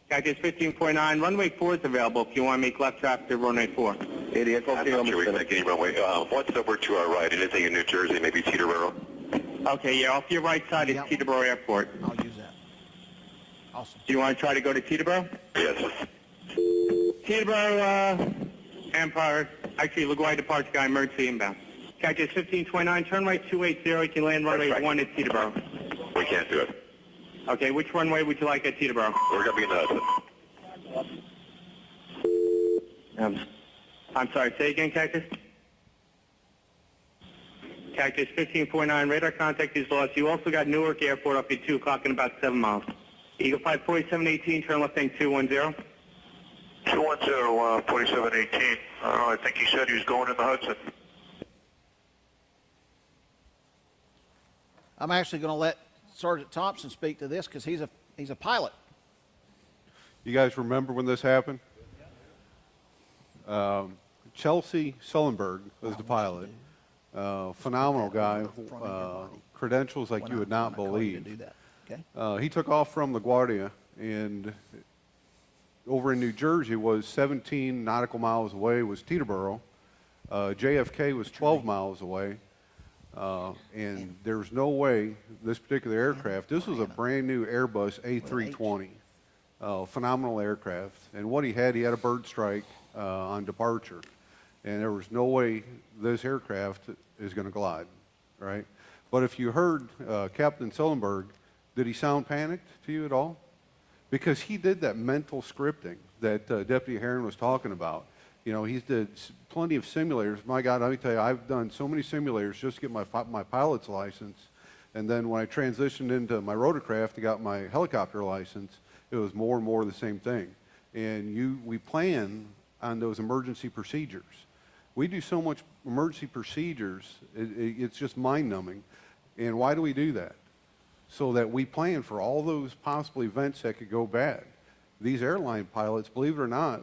Cactus 15.9. Runway 4 is available if you want to make left traffic to runway 4. I'm not sure we can make any runway. What's over to our right? Anything in New Jersey, maybe Teterboro? Okay, yeah, off your right side is Teterboro Airport. I'll use that. Awesome. Do you want to try to go to Teterboro? Yes. Teterboro, Empire, actually LaGuardia departure guy, emergency inbound. Cactus 1529, turn right 280, you can land runway 1 at Teterboro. We can't do it. Okay, which runway would you like at Teterboro? We're going to be in the Hudson. I'm sorry, say again, Cactus? Cactus 1549, radar contact is lost. You also got Newark Airport up at 2 o'clock in about 7 miles. Eagle Flight 4718, turn left heading 210. 210, 4718. I think he said he was going in the Hudson. I'm actually going to let Sergeant Thompson speak to this because he's a pilot. You guys remember when this happened? Chelsea Sullenberg was the pilot. Phenomenal guy. Credentials like you would not believe. He took off from LaGuardia, and over in New Jersey was 17 nautical miles away was Teterboro. JFK was 12 miles away. And there's no way this particular aircraft, this was a brand new Airbus A320, phenomenal aircraft. And what he had a bird strike on departure. And there was no way this aircraft is going to glide, right? But if you heard Captain Sullenberg, did he sound panicked to you at all? Because he did that mental scripting that Deputy Herron was talking about. You know, he's did plenty of simulators. My God, let me tell you, I've done so many simulators just to get my pilot's license. And then when I transitioned into my rotorcraft, I got my helicopter license, it was more and more the same thing. And we plan on those emergency procedures. We do so much emergency procedures, it's just mind-numbing. And why do we do that? So that we plan for all those possible events that could go bad. These airline pilots, believe it or not,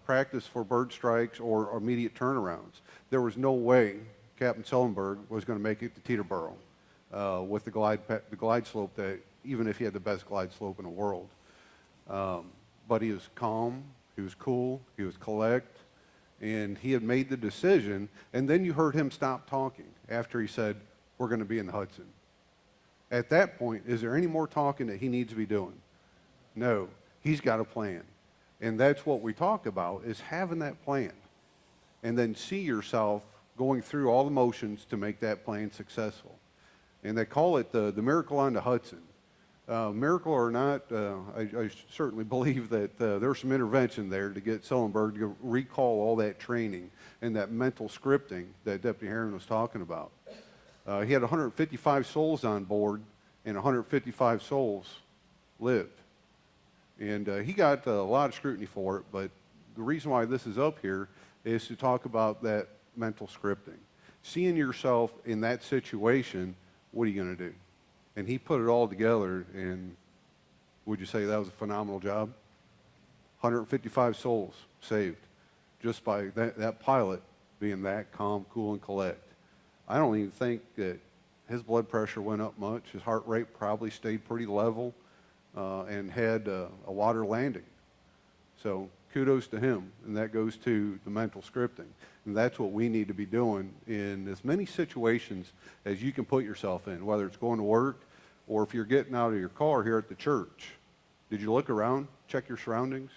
practice for bird strikes or immediate turnarounds. There was no way Captain Sullenberg was going to make it to Teterboro with the glide slope that, even if he had the best glide slope in the world. But he was calm, he was cool, he was collect, and he had made the decision, and then you heard him stop talking after he said, we're going to be in the Hudson. At that point, is there any more talking that he needs to be doing? No, he's got a plan. And that's what we talk about, is having that plan. And then see yourself going through all the motions to make that plan successful. And they call it the miracle on the Hudson. Miracle or not, I certainly believe that there's some intervention there to get Sullenberg to recall all that training and that mental scripting that Deputy Herron was talking about. He had 155 souls on board, and 155 souls lived. And he got a lot of scrutiny for it, but the reason why this is up here is to talk about that mental scripting. Seeing yourself in that situation, what are you going to do? And he put it all together, and would you say that was a phenomenal job? 155 souls saved just by that pilot being that calm, cool, and collect. I don't even think that his blood pressure went up much. His heart rate probably stayed pretty level and had a water landing. So kudos to him, and that goes to the mental scripting. And that's what we need to be doing in as many situations as you can put yourself in, whether it's going to work or if you're getting out of your car here at the church. Did you look around, check your surroundings?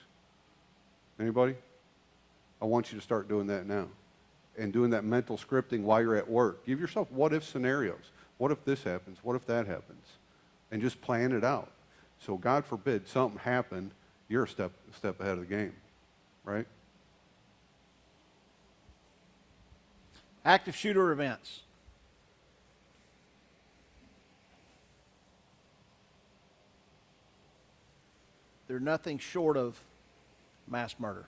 Anybody? I want you to start doing that now and doing that mental scripting while you're at work. Give yourself what-if scenarios. What if this happens? What if that happens? And just plan it out. So God forbid something happened, you're a step ahead of the game, right? Active shooter events. They're nothing short of mass murder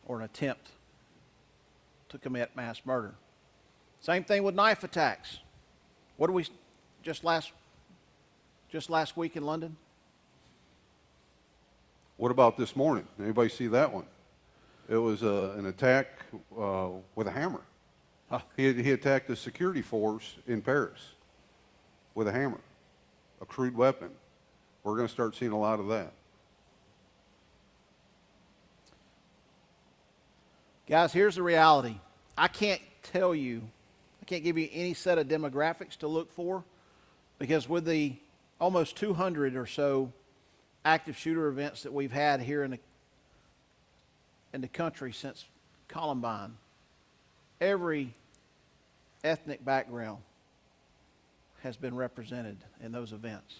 or an attempt to commit mass murder. Same thing with knife attacks. What do we just last week in London? What about this morning? Anybody see that one? It was an attack with a hammer. Huh. He attacked a security force in Paris with a hammer, a crude weapon. We're going to start seeing a lot of that. Guys, here's the reality. I can't give you any set of demographics to look for, because with the almost 200 or so active shooter events that we've had here in the country since Columbine, every ethnic background has been represented in those events.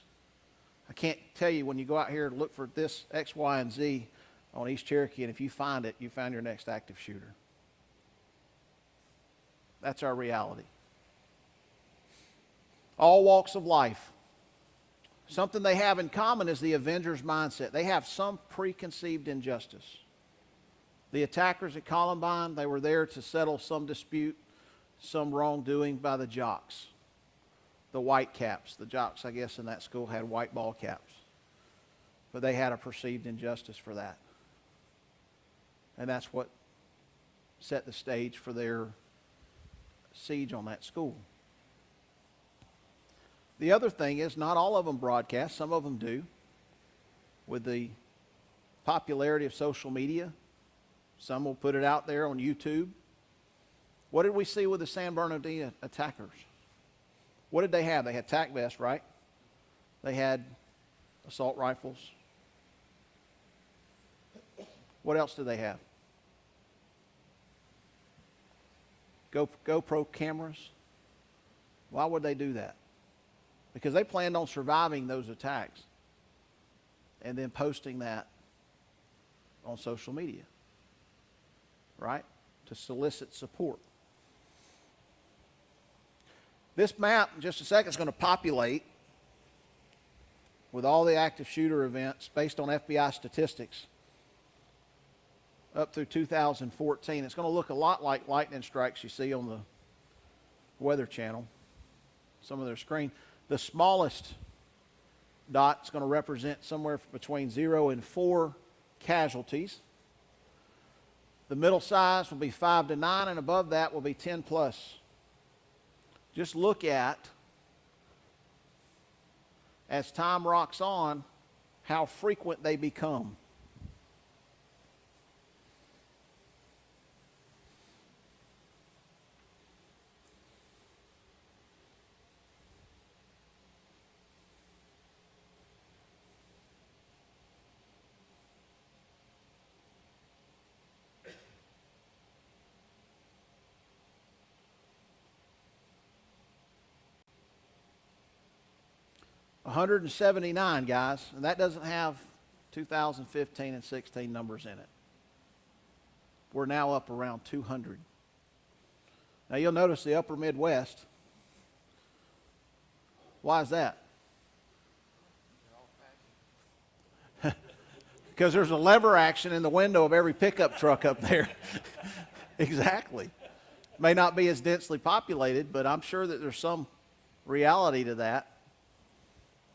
I can't tell you, when you go out here and look for this X, Y, and Z on East Cherokee, and if you find it, you found your next active shooter. That's our reality. All walks of life. Something they have in common is the Avengers mindset. They have some preconceived injustice. The attackers at Columbine, they were there to settle some dispute, some wrongdoing by the jocks. The white caps. The jocks, I guess, in that school had white ball caps. But they had a perceived injustice for that. And that's what set the stage for their siege on that school. The other thing is, not all of them broadcast. Some of them do, with the popularity of social media. Some will put it out there on YouTube. What did we see with the San Bernardino attackers? What did they have? They had tac vests, right? They had assault rifles. What else did they have? GoPro cameras. Why would they do that? Because they planned on surviving those attacks and then posting that on social media, right? To solicit support. This map, in just a second, is going to populate with all the active shooter events based on FBI statistics up through 2014. It's going to look a lot like lightning strikes you see on the Weather Channel, some of their screen. The smallest dot is going to represent somewhere between 0 and 4 casualties. The middle size will be 5 to 9, and above that will be 10 plus. Just look at, as time rocks on, how frequent they become. $179, guys, and that doesn't have 2015 and 16 numbers in it. We're now up around 200. Now you'll notice the upper Midwest. Why is that? Because there's a lever action in the window of every pickup truck up there. Exactly. May not be as densely populated, but I'm sure that there's some reality to that.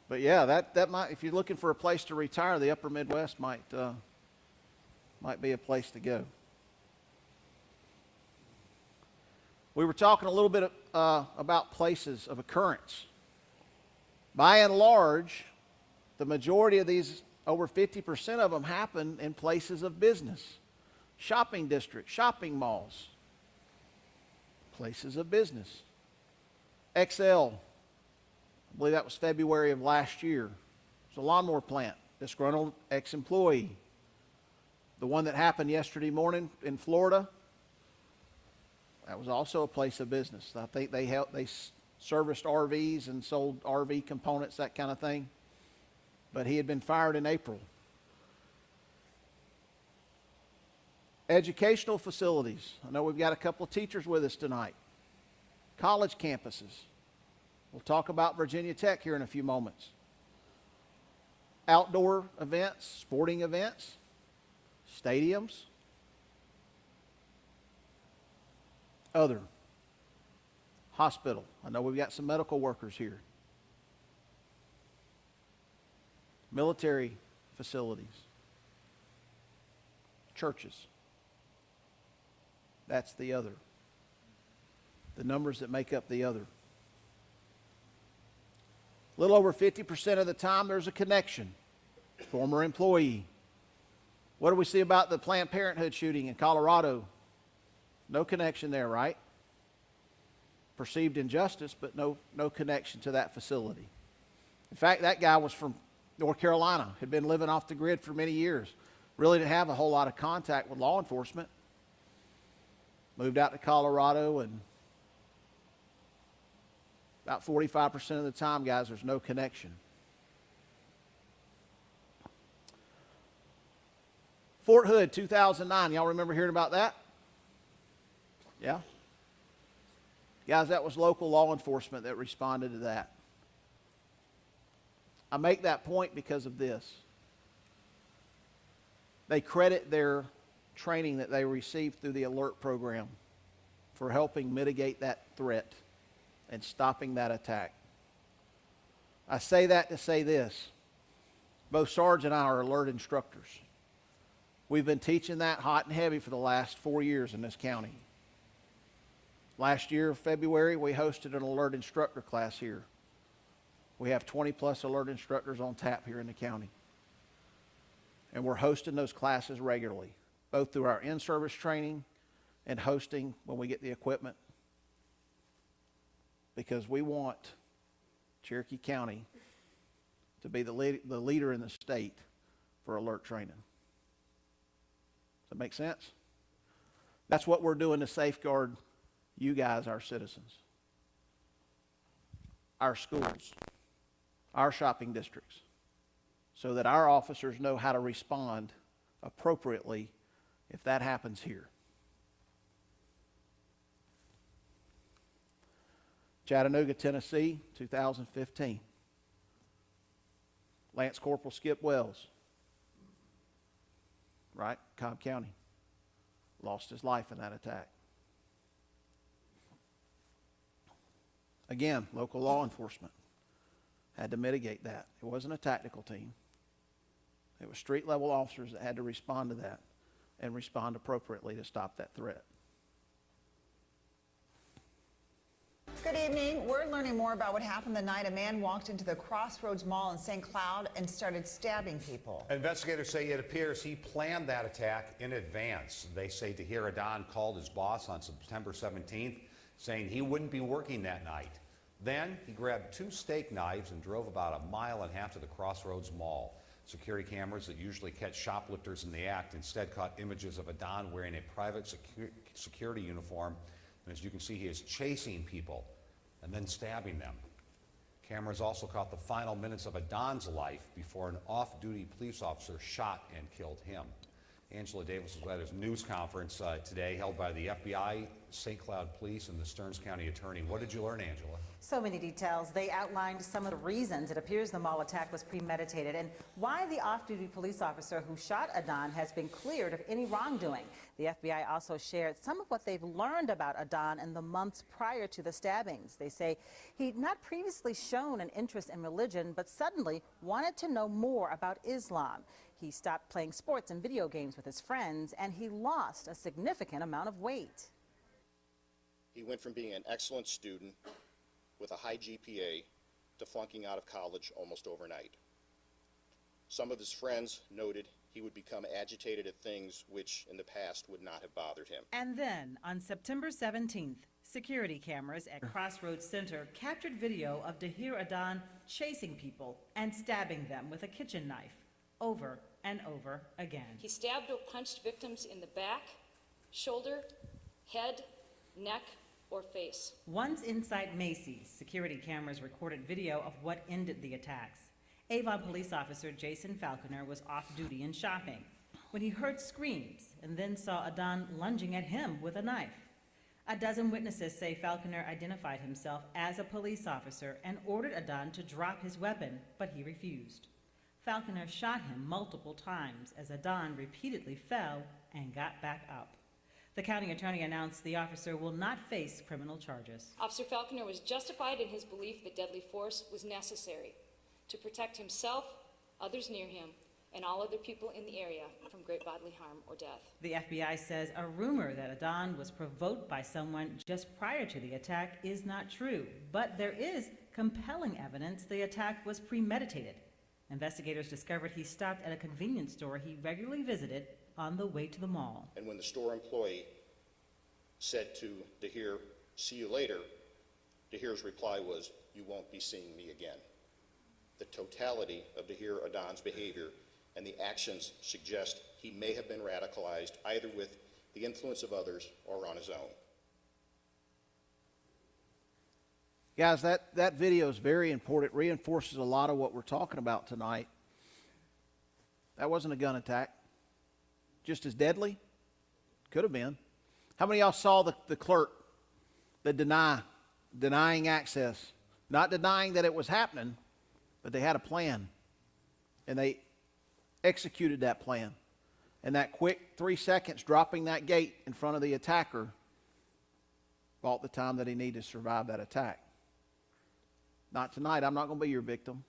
But yeah, that might, if you're looking for a place to retire, the upper Midwest might be a place to go. We were talking a little bit about places of occurrence. By and large, the majority of these, over 50% of them, happen in places of business. Shopping districts, shopping malls, places of business. XL, I believe that was February of last year. It's a lawnmower plant, disgruntled ex-employee. The one that happened yesterday morning in Florida, that was also a place of business. I think they serviced RVs and sold RV components, that kind of thing. But he had been fired in April. Educational facilities. I know we've got a couple of teachers with us tonight. College campuses. We'll talk about Virginia Tech here in a few moments. Outdoor events, sporting events, stadiums, other. Hospital. I know we've got some medical workers here. Military facilities. Churches. That's the other. The numbers that make up the other. A little over 50% of the time, there's a connection. Former employee. What do we see about the Planned Parenthood shooting in Colorado? No connection there, right? Perceived injustice, but no connection to that facility. In fact, that guy was from North Carolina, had been living off the grid for many years. Really didn't have a whole lot of contact with law enforcement. Moved out to Colorado, and about 45% of the time, guys, there's no connection. Fort Hood, 2009. Y'all remember hearing about that? Yeah? Guys, that was local law enforcement that responded to that. I make that point because of this. They credit their training that they received through the ALERT program for helping mitigate that threat and stopping that attack. I say that to say this. Both Sarge and I are ALERT instructors. We've been teaching that hot and heavy for the last 4 years in this county. Last year, February, we hosted an ALERT instructor class here. We have 20 plus ALERT instructors on tap here in the county. And we're hosting those classes regularly, both through our in-service training and hosting when we get the equipment, because we want Cherokee County to be the leader in the state for alert training. Does that make sense? That's what we're doing to safeguard you guys, our citizens, our schools, our shopping districts, so that our officers know how to respond appropriately if that happens here. Chattanooga, Tennessee, 2015. Lance Corporal Skip Wells, right? Cobb County. Lost his life in that attack. Again, local law enforcement had to mitigate that. It wasn't a tactical team. It was street-level officers that had to respond to that and respond appropriately to stop that threat. Good evening. We're learning more about what happened the night a man walked into the Crossroads Mall in St. Cloud and started stabbing people. Investigators say it appears he planned that attack in advance. They say Tahir Adan called his boss on September 17th, saying he wouldn't be working that night. Then he grabbed 2 steak knives and drove about 1.5 miles to the Crossroads Mall. Security cameras that usually catch shoplifters in the act instead caught images of Adan wearing a private security uniform. And as you can see, he is chasing people and then stabbing them. Cameras also caught the final minutes of Adan's life before an off-duty police officer shot and killed him. Angela Davis was at his news conference today held by the FBI, St. Cloud Police, and the Stearns County Attorney. What did you learn, Angela? So many details. They outlined some of the reasons it appears the mall attack was premeditated and why the off-duty police officer who shot Adan has been cleared of any wrongdoing. The FBI also shared some of what they've learned about Adan in the months prior to the stabbings. They say he'd not previously shown an interest in religion, but suddenly wanted to know more about Islam. He stopped playing sports and video games with his friends, and he lost a significant amount of weight. He went from being an excellent student with a high GPA to flunking out of college almost overnight. Some of his friends noted he would become agitated at things which in the past would not have bothered him. And then, on September 17th, security cameras at Crossroads Center captured video of Tahir Adan chasing people and stabbing them with a kitchen knife over and over again. He stabbed or punched victims in the back, shoulder, head, neck, or face. Once inside Macy's, security cameras recorded video of what ended the attacks. Avon police officer Jason Falconer was off duty and shopping when he heard screams and then saw Adan lunging at him with a knife. A dozen witnesses say Falconer identified himself as a police officer and ordered Adan to drop his weapon, but he refused. Falconer shot him multiple times as Adan repeatedly fell and got back up. The county attorney announced the officer will not face criminal charges. Officer Falconer was justified in his belief that deadly force was necessary to protect himself, others near him, and all other people in the area from great bodily harm or death. The FBI says a rumor that Adan was provoked by someone just prior to the attack is not true, but there is compelling evidence the attack was premeditated. Investigators discovered he stopped at a convenience store he regularly visited on the way to the mall. And when the store employee said to Tahir, "See you later," Tahir's reply was, "You won't be seeing me again." The totality of Tahir Adan's behavior and the actions suggest he may have been radicalized either with the influence of others or on his own. Guys, that video is very important. It reinforces a lot of what we're talking about tonight. That wasn't a gun attack. Just as deadly? Could have been. How many of y'all saw the clerk that denying access? Not denying that it was happening, but they had a plan. And they executed that plan. And that quick 3 seconds dropping that gate in front of the attacker bought the time that he needed to survive that attack. Not tonight. I'm not going to be your victim.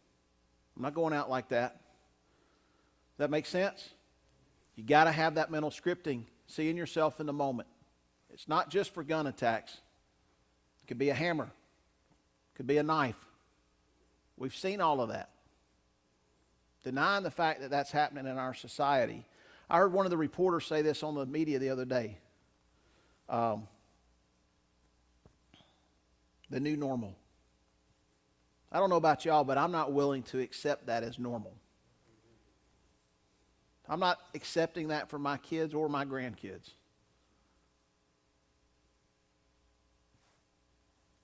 I'm not going out like that. Does that make sense? You got to have that mental scripting, seeing yourself in the moment. It's not just for gun attacks. It could be a hammer. It could be a knife. We've seen all of that. denying the fact that that's happening in our society. I heard one of the reporters say this on the media the other day. The new normal. I don't know about y'all, but I'm not willing to accept that as normal. I'm not accepting that for my kids or my grandkids.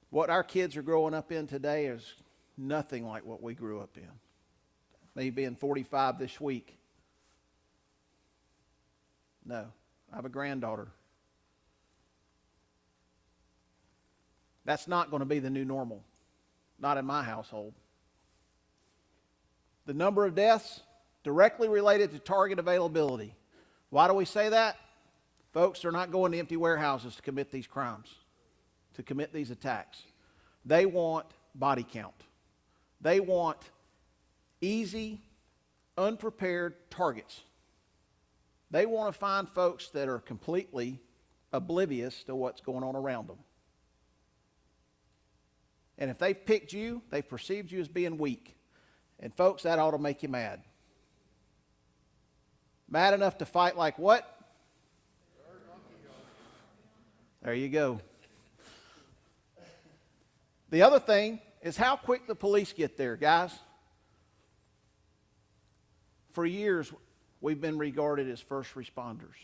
What our kids are growing up in today is nothing like what we grew up in. Me being 45 this week. No, I have a granddaughter. That's not going to be the new normal. Not in my household. The number of deaths directly related to target availability. Why do we say that? Folks are not going to empty warehouses to commit these crimes, to commit these attacks. They want body count. They want easy, unprepared targets. They want to find folks that are completely oblivious to what's going on around them. And if they've picked you, they've perceived you as being weak. And folks, that ought to make you mad. Mad enough to fight like what? There you go. The other thing is how quick the police get there, guys. For years, we've been regarded as first responders.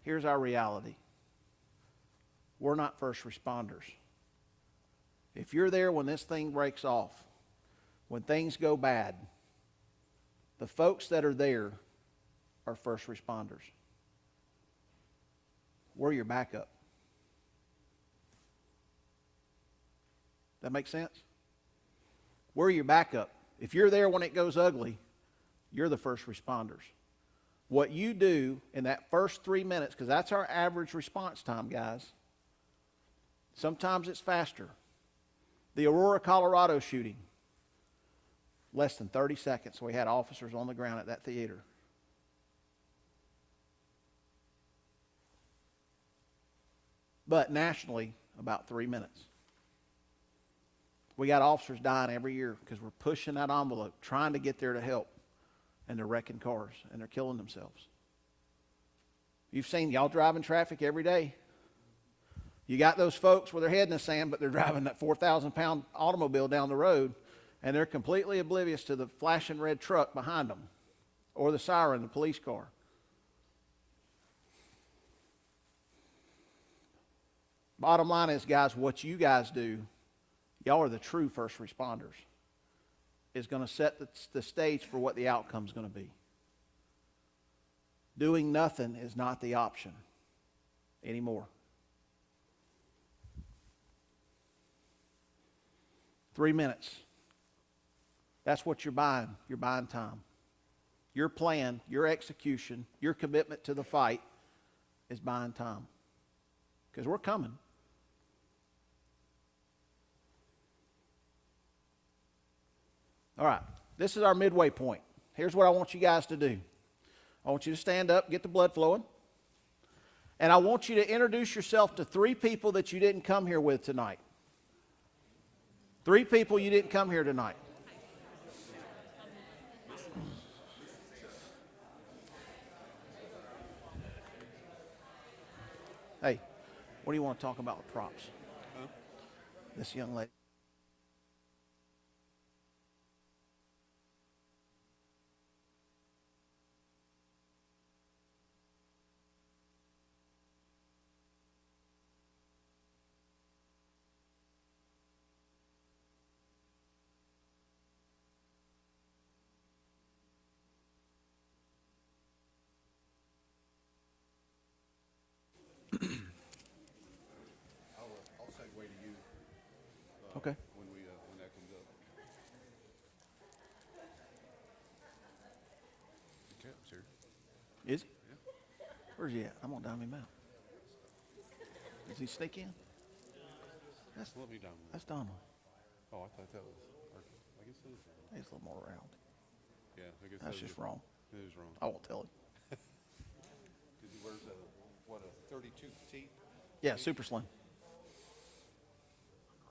Here's our reality. We're not first responders. If you're there when this thing breaks off, when things go bad, the folks that are there are first responders. We're your backup. That make sense? We're your backup. If you're there when it goes ugly, you're the first responders. What you do in that first 3 minutes, because that's our average response time, guys. Sometimes it's faster. The Aurora, Colorado shooting, less than 30 seconds. We had officers on the ground at that theater. But nationally, about 3 minutes. We got officers dying every year because we're pushing that envelope, trying to get there to help. And they're wrecking cars, and they're killing themselves. You've seen y'all driving traffic every day. You got those folks with their head in the sand, but they're driving that 4,000-pound automobile down the road, and they're completely oblivious to the flashing red truck behind them or the siren, the police car. Bottom line is, guys, what you guys do, y'all are the true first responders, is going to set the stage for what the outcome is going to be. Doing nothing is not the option anymore. 3 minutes. That's what you're buying. You're buying time. Your plan, your execution, your commitment to the fight is buying time. Because we're coming. All right. This is our midway point. Here's what I want you guys to do. I want you to stand up, get the blood flowing. And I want you to introduce yourself to 3 people that you didn't come here with tonight. 3 people you didn't come here tonight. Hey, what do you want to talk about with props? Huh? This young lady. I'll segue to you. Okay. When that comes up. Okay, I'm serious. Is he? Yeah. Where's he at? I'm gonna dime him out. Does he sneak in? Let me down. That's Donald. Oh, I thought that was. I guess it is. He's a little more round. Yeah, I guess That's just wrong. It is wrong. I won't tell him. Because he wears a 32 petite. Yeah, super slim.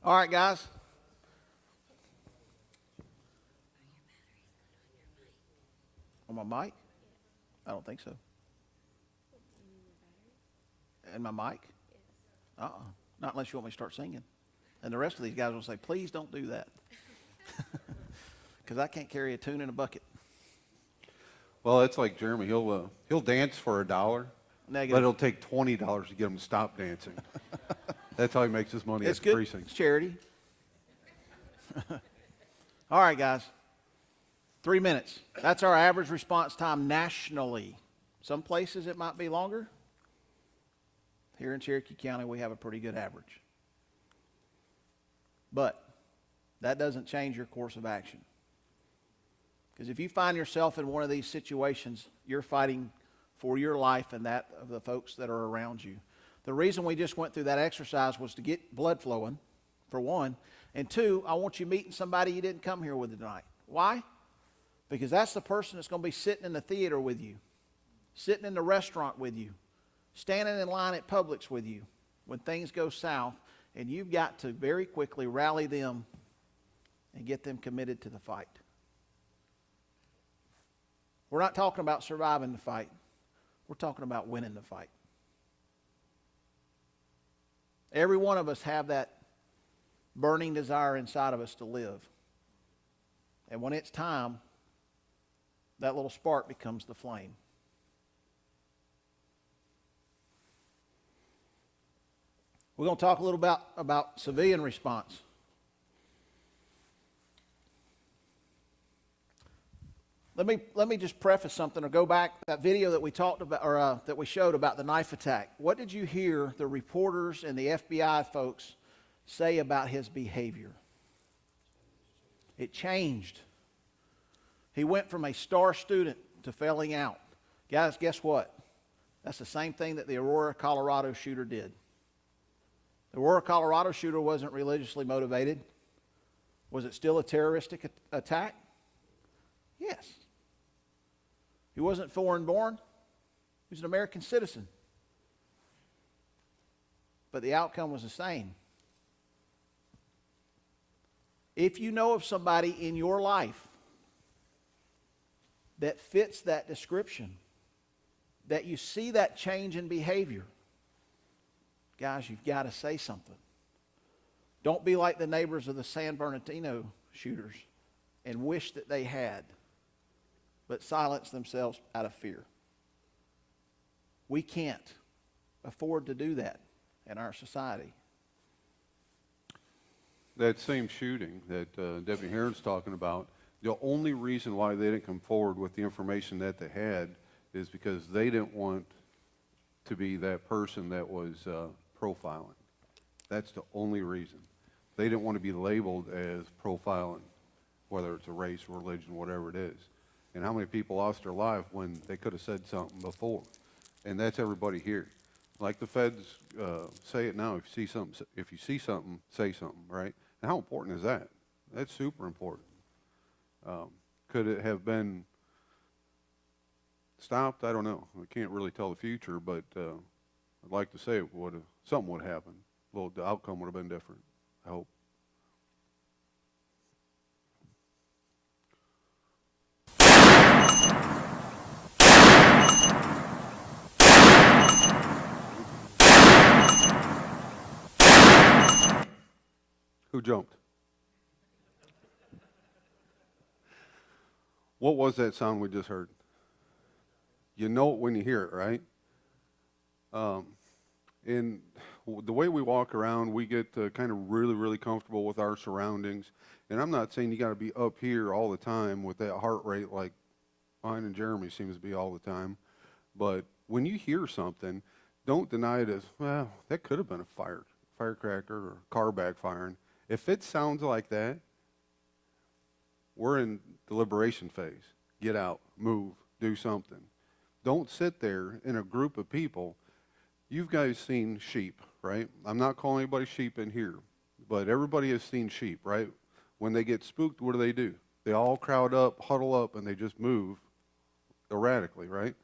All right, guys. On my mic? I don't think so. And my mic? Not unless you want me to start singing. And the rest of these guys will say, please don't do that. Because I can't carry a tune in a bucket. Well, it's like Jeremy. He'll dance for $1, Negative. but it'll take $20 to get him to stop dancing. That's how he makes his money It's at the good. precinct. It's charity. All right, guys. 3 minutes. That's our average response time nationally. Some places it might be longer. Here in Cherokee County, we have a pretty good average. But that doesn't change your course of action. Because if you find yourself in one of these situations, you're fighting for your life and that of the folks that are around you. The reason we just went through that exercise was to get blood flowing, for one. And two, I want you meeting somebody you didn't come here with tonight. Why? Because that's the person that's going to be sitting in the theater with you, sitting in the restaurant with you, standing in line at Publix with you when things go south, and you've got to very quickly rally them and get them committed to the fight. We're not talking about surviving the fight. We're talking about winning the fight. Every one of us have that burning desire inside of us to live. And when it's time, that little spark becomes the flame. We're going to talk a little about civilian response. Let me just preface something, or go back that video that we talked about, or that we showed about the knife attack. What did you hear the reporters and the FBI folks say about his behavior? It changed. He went from a star student to failing out. Guys, guess what? That's the same thing that the Aurora, Colorado shooter did. The Aurora, Colorado shooter wasn't religiously motivated. Was it still a terroristic attack? Yes. He wasn't foreign born. He was an American citizen. But the outcome was the same. If you know of somebody in your life that fits that description, that you see that change in behavior, guys, you've got to say something. Don't be like the neighbors of the San Bernardino shooters and wish that they had, but silence themselves out of fear. We can't afford to do that in our society. That same shooting that Deputy Heron's talking about, the only reason why they didn't come forward with the information that they had is because they didn't want to be that person that was profiling. That's the only reason. They didn't want to be labeled as profiling, whether it's a race, religion, whatever it is. And how many people lost their life when they could have said something before? And that's everybody here. Like the feds say it now, if you see something, say something, right? And how important is that? That's super important. Could it have been stopped? I don't know. I can't really tell the future, but I'd like to say it would have, something would have happened. Well, the outcome would have been different, I hope. Who jumped? What was that sound we just heard? You know it when you hear it, right? And the way we walk around, we get kind of really, really comfortable with our surroundings. And I'm not saying you got to be up here all the time with that heart rate like mine and Jeremy seems to be all the time. But when you hear something, don't deny it as, well, that could have been a firecracker or a car backfiring. If it sounds like that, we're in deliberation phase. Get out, move, do something. Don't sit there in a group of people. You've guys seen sheep, right? I'm not calling anybody sheep in here, but everybody has seen sheep, right? When they get spooked, what do? They all crowd up, huddle up, and they just move erratically, right?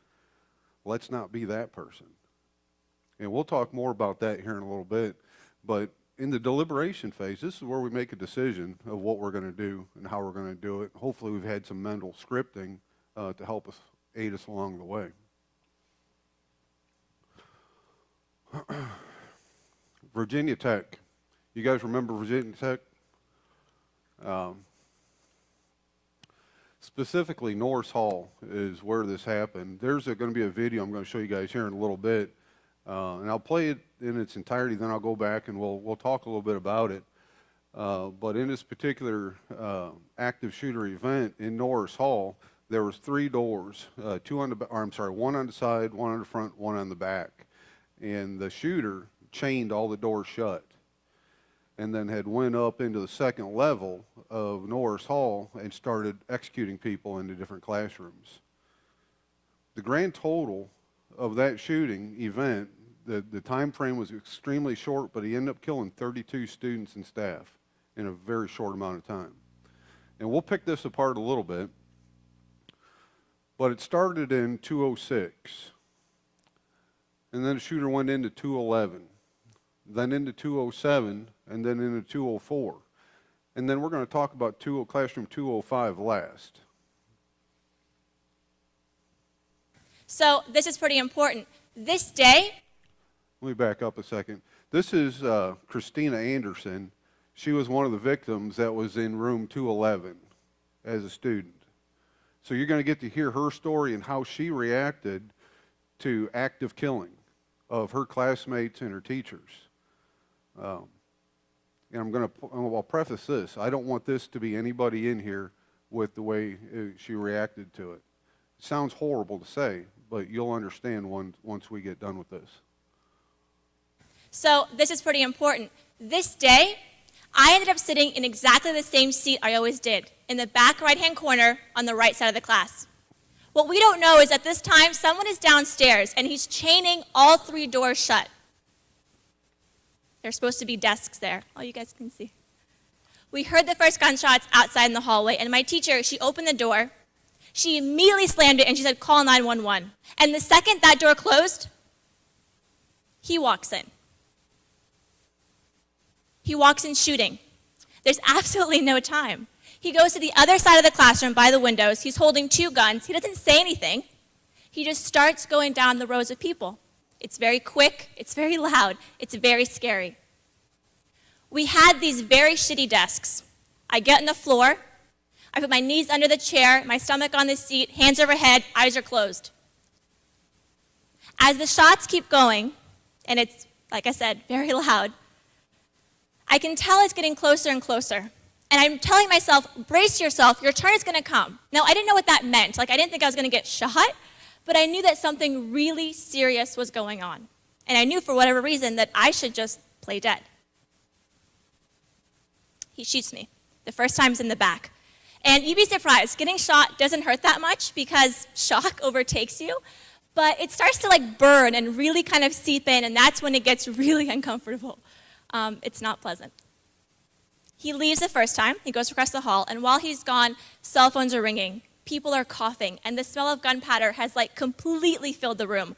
Let's not be that person. And we'll talk more about that here in a little bit, but in the deliberation phase, this is where we make a decision of what we're going to do and how we're going to do it. Hopefully we've had some mental scripting to help us, aid us along the way. Virginia Tech. You guys remember Virginia Tech? Specifically, Norris Hall is where this happened. There's going to be a video I'm going to show you guys here in a little bit, and I'll play it in its entirety. Then I'll go back and we'll talk a little bit about it. But in this particular active shooter event in Norris Hall, there was 3 doors, one on the side, one on the front, one on the back, and the shooter chained all the doors shut, and then had went up into the second level of Norris Hall and started executing people into different classrooms. The grand total of that shooting event, the time frame was extremely short, but he ended up killing 32 students and staff in a very short amount of time. And we'll pick this apart a little bit, but it started in 206, and then the shooter went into 211, then into 207, and then into 204. And then we're going to talk about classroom 205 last. So this is pretty important. This day... Let me back up a second. This is Christina Anderson. She was one of the victims that was in room 211 as a student. So you're going to get to hear her story and how she reacted to active killing of her classmates and her teachers. And I'll preface this. I don't want this to be anybody in here with the way she reacted to it. It sounds horrible to say, but you'll understand once we get done with this. So this is pretty important. This day, I ended up sitting in exactly the same seat I always did, in the back right-hand corner on the right side of the class. What we don't know is at this time, someone is downstairs, and he's chaining all 3 doors shut. There's supposed to be desks there. Oh, you guys can see. We heard the first gunshots outside in the hallway, and my teacher, she opened the door. She immediately slammed it, and she said, "Call 911." And the second that door closed, he walks in. He walks in shooting. There's absolutely no time. He goes to the other side of the classroom by the windows. He's holding 2 guns. He doesn't say anything. He just starts going down the rows of people. It's very quick, it's very loud, it's very scary. We had these very shitty desks. I get on the floor, I put my knees under the chair, my stomach on the seat, hands overhead, eyes are closed. As the shots keep going, and it's, like I said, very loud, I can tell it's getting closer and closer. And I'm telling myself, brace yourself, your turn is gonna come. Now, I didn't know what that meant. Like, I didn't think I was gonna get shot, but I knew that something really serious was going on. And I knew for whatever reason that I should just play dead. He shoots me. The first time's in the back. And you'd be surprised, getting shot doesn't hurt that much because shock overtakes you, but it starts to like burn and really kind of seep in, and that's when it gets really uncomfortable. It's not pleasant. He leaves the first time, he goes across the hall, and while he's gone, cell phones are ringing. People are coughing, and the smell of gunpowder has like completely filled the room.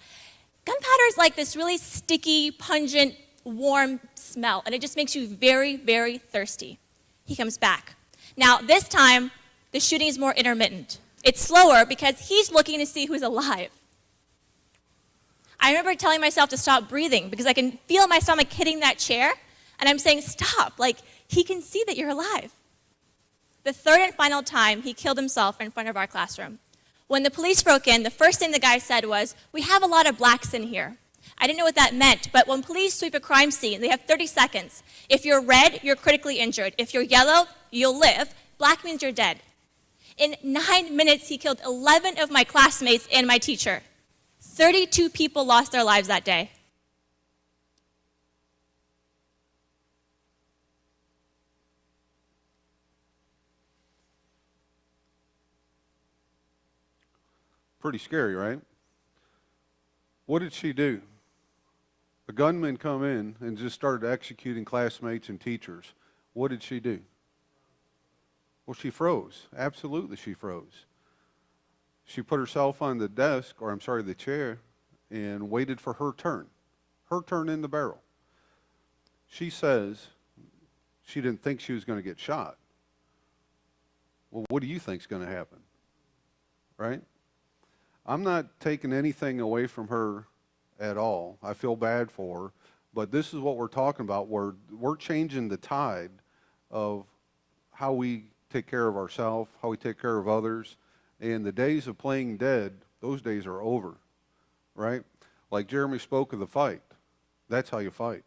Gunpowder is like this really sticky, pungent, warm smell, and it just makes you very, very thirsty. He comes back. Now, this time, the shooting is more intermittent. It's slower because he's looking to see who's alive. I remember telling myself to stop breathing because I can feel my stomach hitting that chair, and I'm saying, stop, like, he can see that you're alive. The third and final time, he killed himself in front of our classroom. When the police broke in, the first thing the guy said was, "We have a lot of blacks in here." I didn't know what that meant, but when police sweep a crime scene, they have 30 seconds. If you're red, you're critically injured. If you're yellow, you'll live. Black means you're dead. In 9 minutes, he killed 11 of my classmates and my teacher. 32 people lost their lives that day. Pretty scary, right? What did she do? A gunman come in and just started executing classmates and teachers. What did she do? Well, she froze. Absolutely, she froze. She put herself on the desk, or I'm sorry, the chair, and waited for her turn in the barrel. She says she didn't think she was going to get shot. Well, what do you think is going to happen? right? I'm not taking anything away from her at all. I feel bad for her, but this is what we're talking about. We're changing the tide of how we take care of ourselves, how we take care of others, and the days of playing dead, those days are over, right? Like Jeremy spoke of the fight. That's how you fight.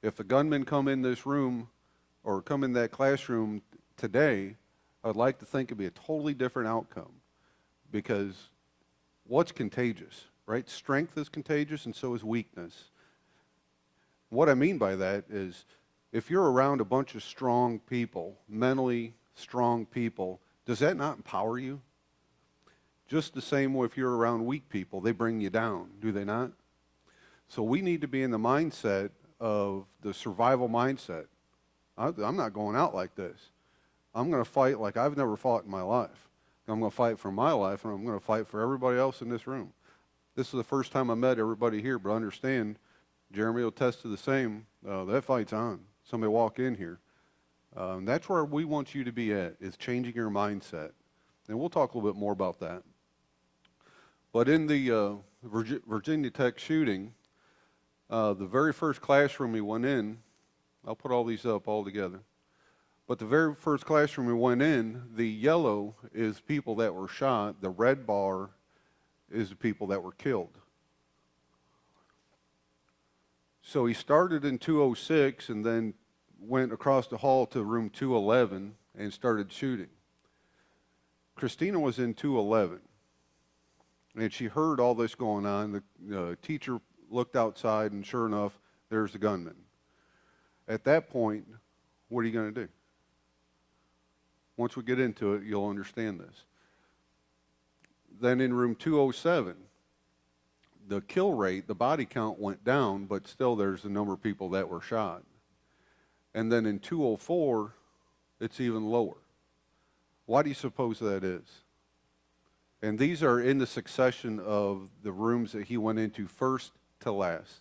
If the gunmen come in this room or come in that classroom today, I'd like to think it'd be a totally different outcome, because what's contagious, right? Strength is contagious, and so is weakness. What I mean by that is, if you're around a bunch of strong people, mentally strong people, does that not empower you? Just the same way if you're around weak people, they bring you down, do they not? So we need to be in the mindset of the survival mindset. I'm not going out like this. I'm going to fight like I've never fought in my life. I'm going to fight for my life, and I'm going to fight for everybody else in this room. This is the first time I met everybody here, but understand, Jeremy will attest to the same, that fight's on. Somebody walk in here. That's where we want you to be at, is changing your mindset. And we'll talk a little bit more about that. But in the Virginia Tech shooting, the very first classroom we went in, I'll put all these up all together. But the very first classroom we went in, the yellow is people that were shot. The red bar is the people that were killed. So he started in 206 and then went across the hall to room 211 and started shooting. Christina was in 211, and she heard all this going on. The teacher looked outside, and sure enough, there's the gunman. At that point, what are you going to do? Once we get into it, you'll understand this. Then in room 207, the kill rate, the body count went down, but still there's a number of people that were shot. And then in 204, it's even lower. Why do you suppose that is? And these are in the succession of the rooms that he went into first to last.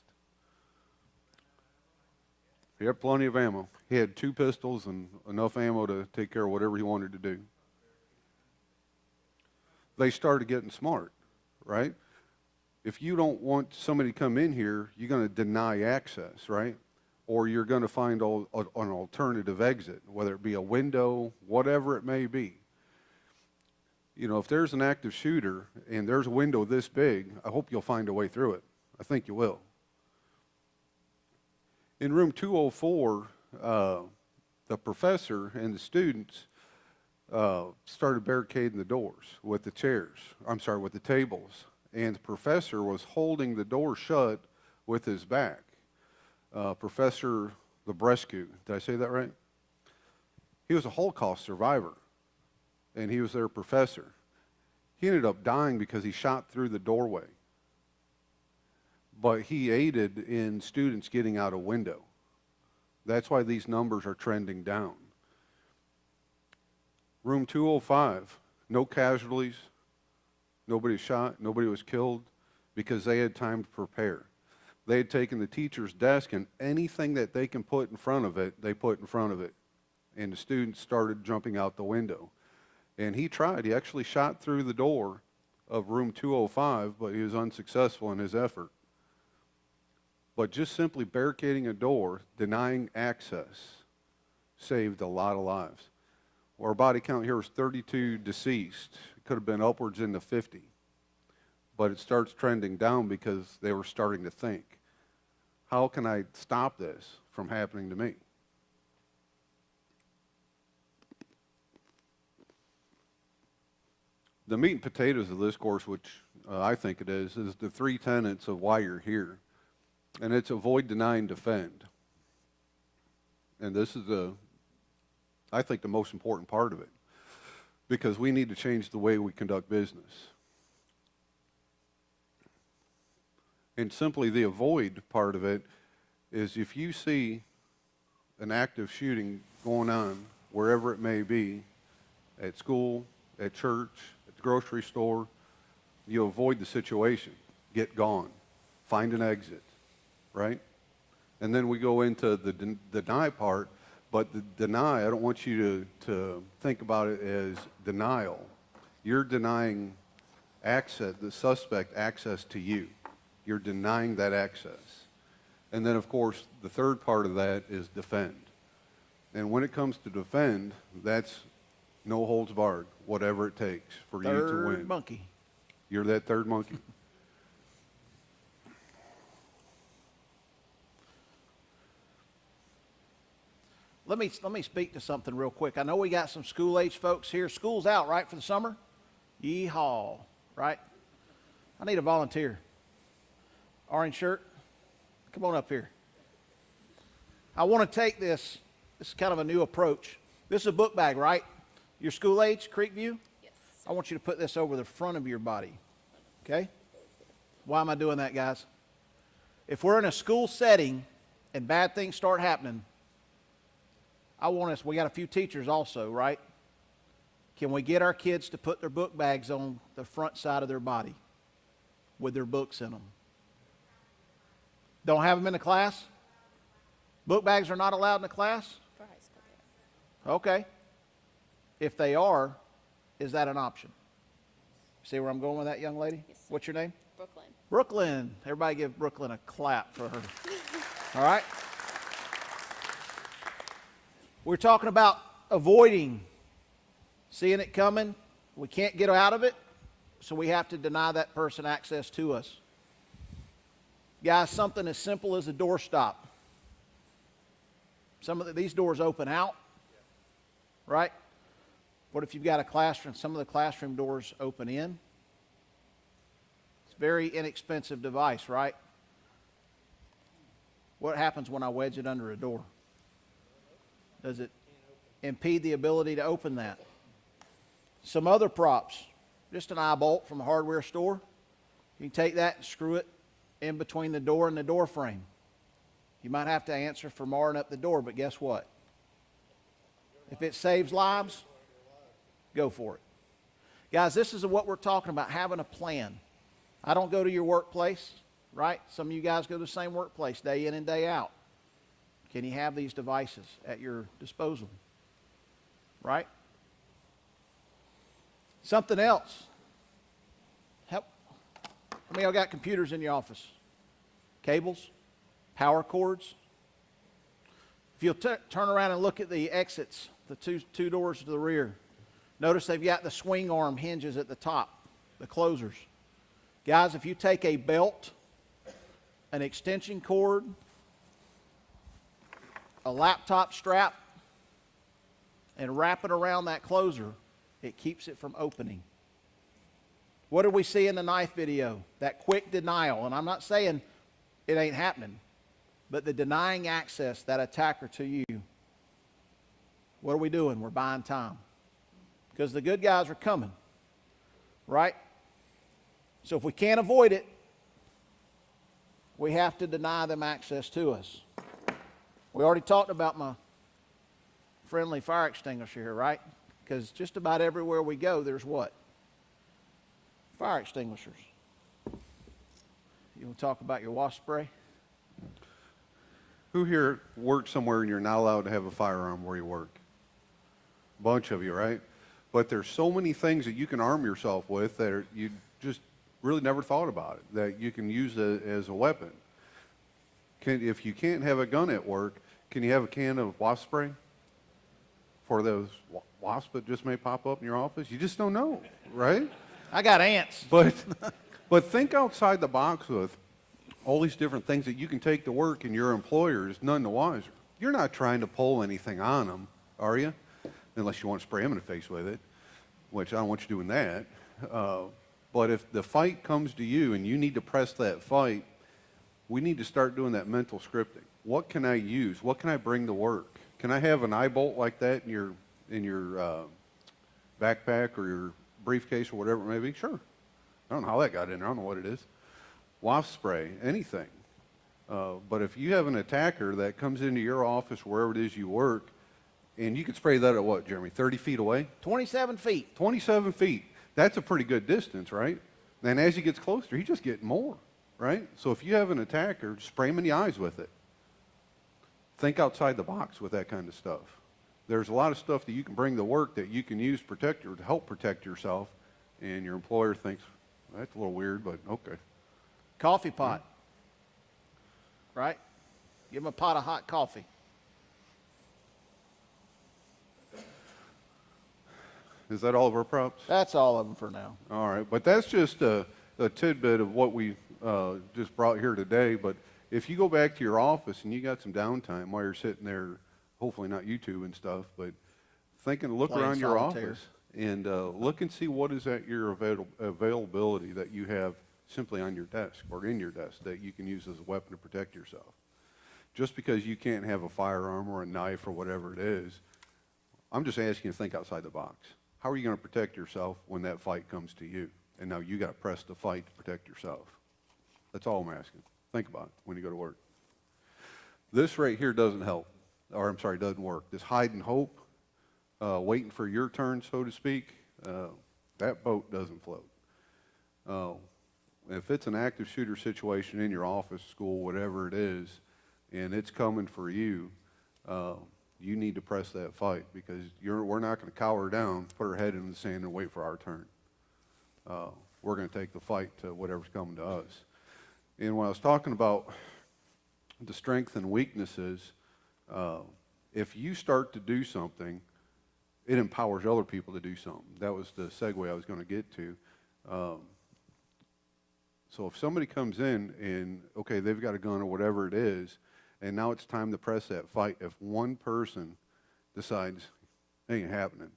He had plenty of ammo. He had 2 pistols and enough ammo to take care of whatever he wanted to do. They started getting smart, right? If you don't want somebody to come in here, you're going to deny access, right? Or you're going to find an alternative exit, whether it be a window, whatever it may be. You know, if there's an active shooter and there's a window this big, I hope you'll find a way through it. I think you will. In room 204, the professor and the students started barricading the doors with the chairs. With the tables. And the professor was holding the door shut with his back. Professor Librescu, did I say that right? He was a Holocaust survivor, and he was their professor. He ended up dying because he shot through the doorway. But he aided in students getting out a window. That's why these numbers are trending down. Room 205, no casualties, nobody shot, nobody was killed, because they had time to prepare. They had taken the teacher's desk, and anything that they can put in front of it, they put in front of it. And the students started jumping out the window. And he tried. He actually shot through the door of room 205, but he was unsuccessful in his effort. But just simply barricading a door, denying access, saved a lot of lives. Our body count here is 32 deceased. It could have been upwards into 50. But it starts trending down because they were starting to think, how can I stop this from happening to me? The meat and potatoes of this course, which I think it is the 3 tenets of why you're here. And it's avoid, deny, and defend. And this is, I think, the most important part of it, because we need to change the way we conduct business. And simply the avoid part of it is, if you see an active shooting going on, wherever it may be, at school, at church, at the grocery store, you avoid the situation. Get gone. Find an exit. Right? And then we go into the deny part, but the deny, I don't want you to think about it as denial. You're denying access, the suspect access to you. You're denying that access. And then, of course, the third part of that is defend. And when it comes to defend, that's no holds barred, whatever it takes for you to win. Third monkey. You're that third monkey. Let me speak to something real quick. I know we got some school-age folks here. School's out, right, for the summer? Yeehaw, right? I need a volunteer. Orange shirt, come on up here. I want to take this is kind of a new approach. This is a book bag, right? Your school age, Creekview? Yes. I want you to put this over the front of your body, okay? Why am I doing that, guys? If we're in a school setting and bad things start happening, I want us, we got a few teachers also, right? Can we get our kids to put their book bags on the front side of their body with their books in them? Don't have them in the class? Book bags are not allowed in the class? For high school, yeah. Okay. If they are, is that an option? See where I'm going with that, young lady? Yes, sir. What's your name? Brooklyn. Brooklyn. Everybody give Brooklyn a clap for her. All right? We're talking about avoiding seeing it coming. We can't get out of it, so we have to deny that person access to us. Guys, something as simple as a doorstop. These doors open out, right? What if you've got a classroom? Some of the classroom doors open in. It's a very inexpensive device, right? What happens when I wedge it under a door? Does it impede the ability to open that? Some other props, just an eye bolt from a hardware store. You can take that and screw it in between the door and the door frame. You might have to answer for marring up the door, but guess what? If it saves lives, go for it. Guys, this is what we're talking about, having a plan. I don't go to your workplace, right? Some of you guys go to the same workplace day in and day out. Can you have these devices at your disposal? Right? Something else. How many of y'all got computers in your office? Cables? Power cords? If you'll turn around and look at the exits, the two doors to the rear, notice they've got the swing arm hinges at the top, the closers. Guys, if you take a belt, an extension cord, a laptop strap, and wrap it around that closer, it keeps it from opening. What did we see in the knife video? That quick denial. And I'm not saying it ain't happening, but the denying access, that attacker to you. What are we doing? We're buying time. Because the good guys are coming, right? So if we can't avoid it, we have to deny them access to us. We already talked about my friendly fire extinguisher here, right? Because just about everywhere we go, there's what? Fire extinguishers. You want to talk about your wasp spray? Who here works somewhere and you're not allowed to have a firearm where you work? A bunch of you, right? But there's so many things that you can arm yourself with that you just really never thought about it, that you can use as a weapon. If you can't have a gun at work, can you have a can of wasp spray for those wasps that just may pop up in your office? You just don't know, right? I got ants. But think outside the box with all these different things that you can take to work, and your employer is none the wiser. You're not trying to pull anything on them, are you? Unless you want to spray them in the face with it, which I don't want you doing that. But if the fight comes to you and you need to press that fight, we need to start doing that mental scripting. What can I use? What can I bring to work? Can I have an eye bolt like that in your backpack or your briefcase or whatever it may be? Sure. I don't know how that got in there. I don't know what it is. Wasp spray, anything. But if you have an attacker that comes into your office, wherever it is you work, and you can spray that at what, Jeremy, 30 feet away? 27 feet. 27 feet. That's a pretty good distance, right? And as he gets closer, he's just getting more, right? So if you have an attacker, just spray him in the eyes with it. Think outside the box with that kind of stuff. There's a lot of stuff that you can bring to work that you can use to help protect yourself and your employer thinks, well, that's a little weird, but okay. Coffee pot, right? Give them a pot of hot coffee. Is that all of our props? That's all of them for now. All right, but that's just a tidbit of what we just brought here today. But if you go back to your office and you got some downtime while you're sitting there, hopefully not YouTube and stuff, but look Playing around your solitaire. office and look and see what is at your availability that you have simply on your desk or in your desk that you can use as a weapon to protect yourself. Just because you can't have a firearm or a knife or whatever it is, I'm just asking you to think outside the box. How are you going to protect yourself when that fight comes to you? And now you got to press the fight to protect yourself. That's all I'm asking. Think about it when you go to work. This right here doesn't help, or I'm sorry, doesn't work. This hide and hope, waiting for your turn, so to speak, that boat doesn't float. If it's an active shooter situation in your office, school, whatever it is, and it's coming for you, you need to press that fight because we're not going to cower down, put our head in the sand, and wait for our turn. We're going to take the fight to whatever's coming to us. And when I was talking about the strengths and weaknesses, if you start to do something, it empowers other people to do something. That was the segue I was going to get to. So if somebody comes in and, okay, they've got a gun or whatever it is, and now it's time to press that fight. If one person decides, it ain't happening,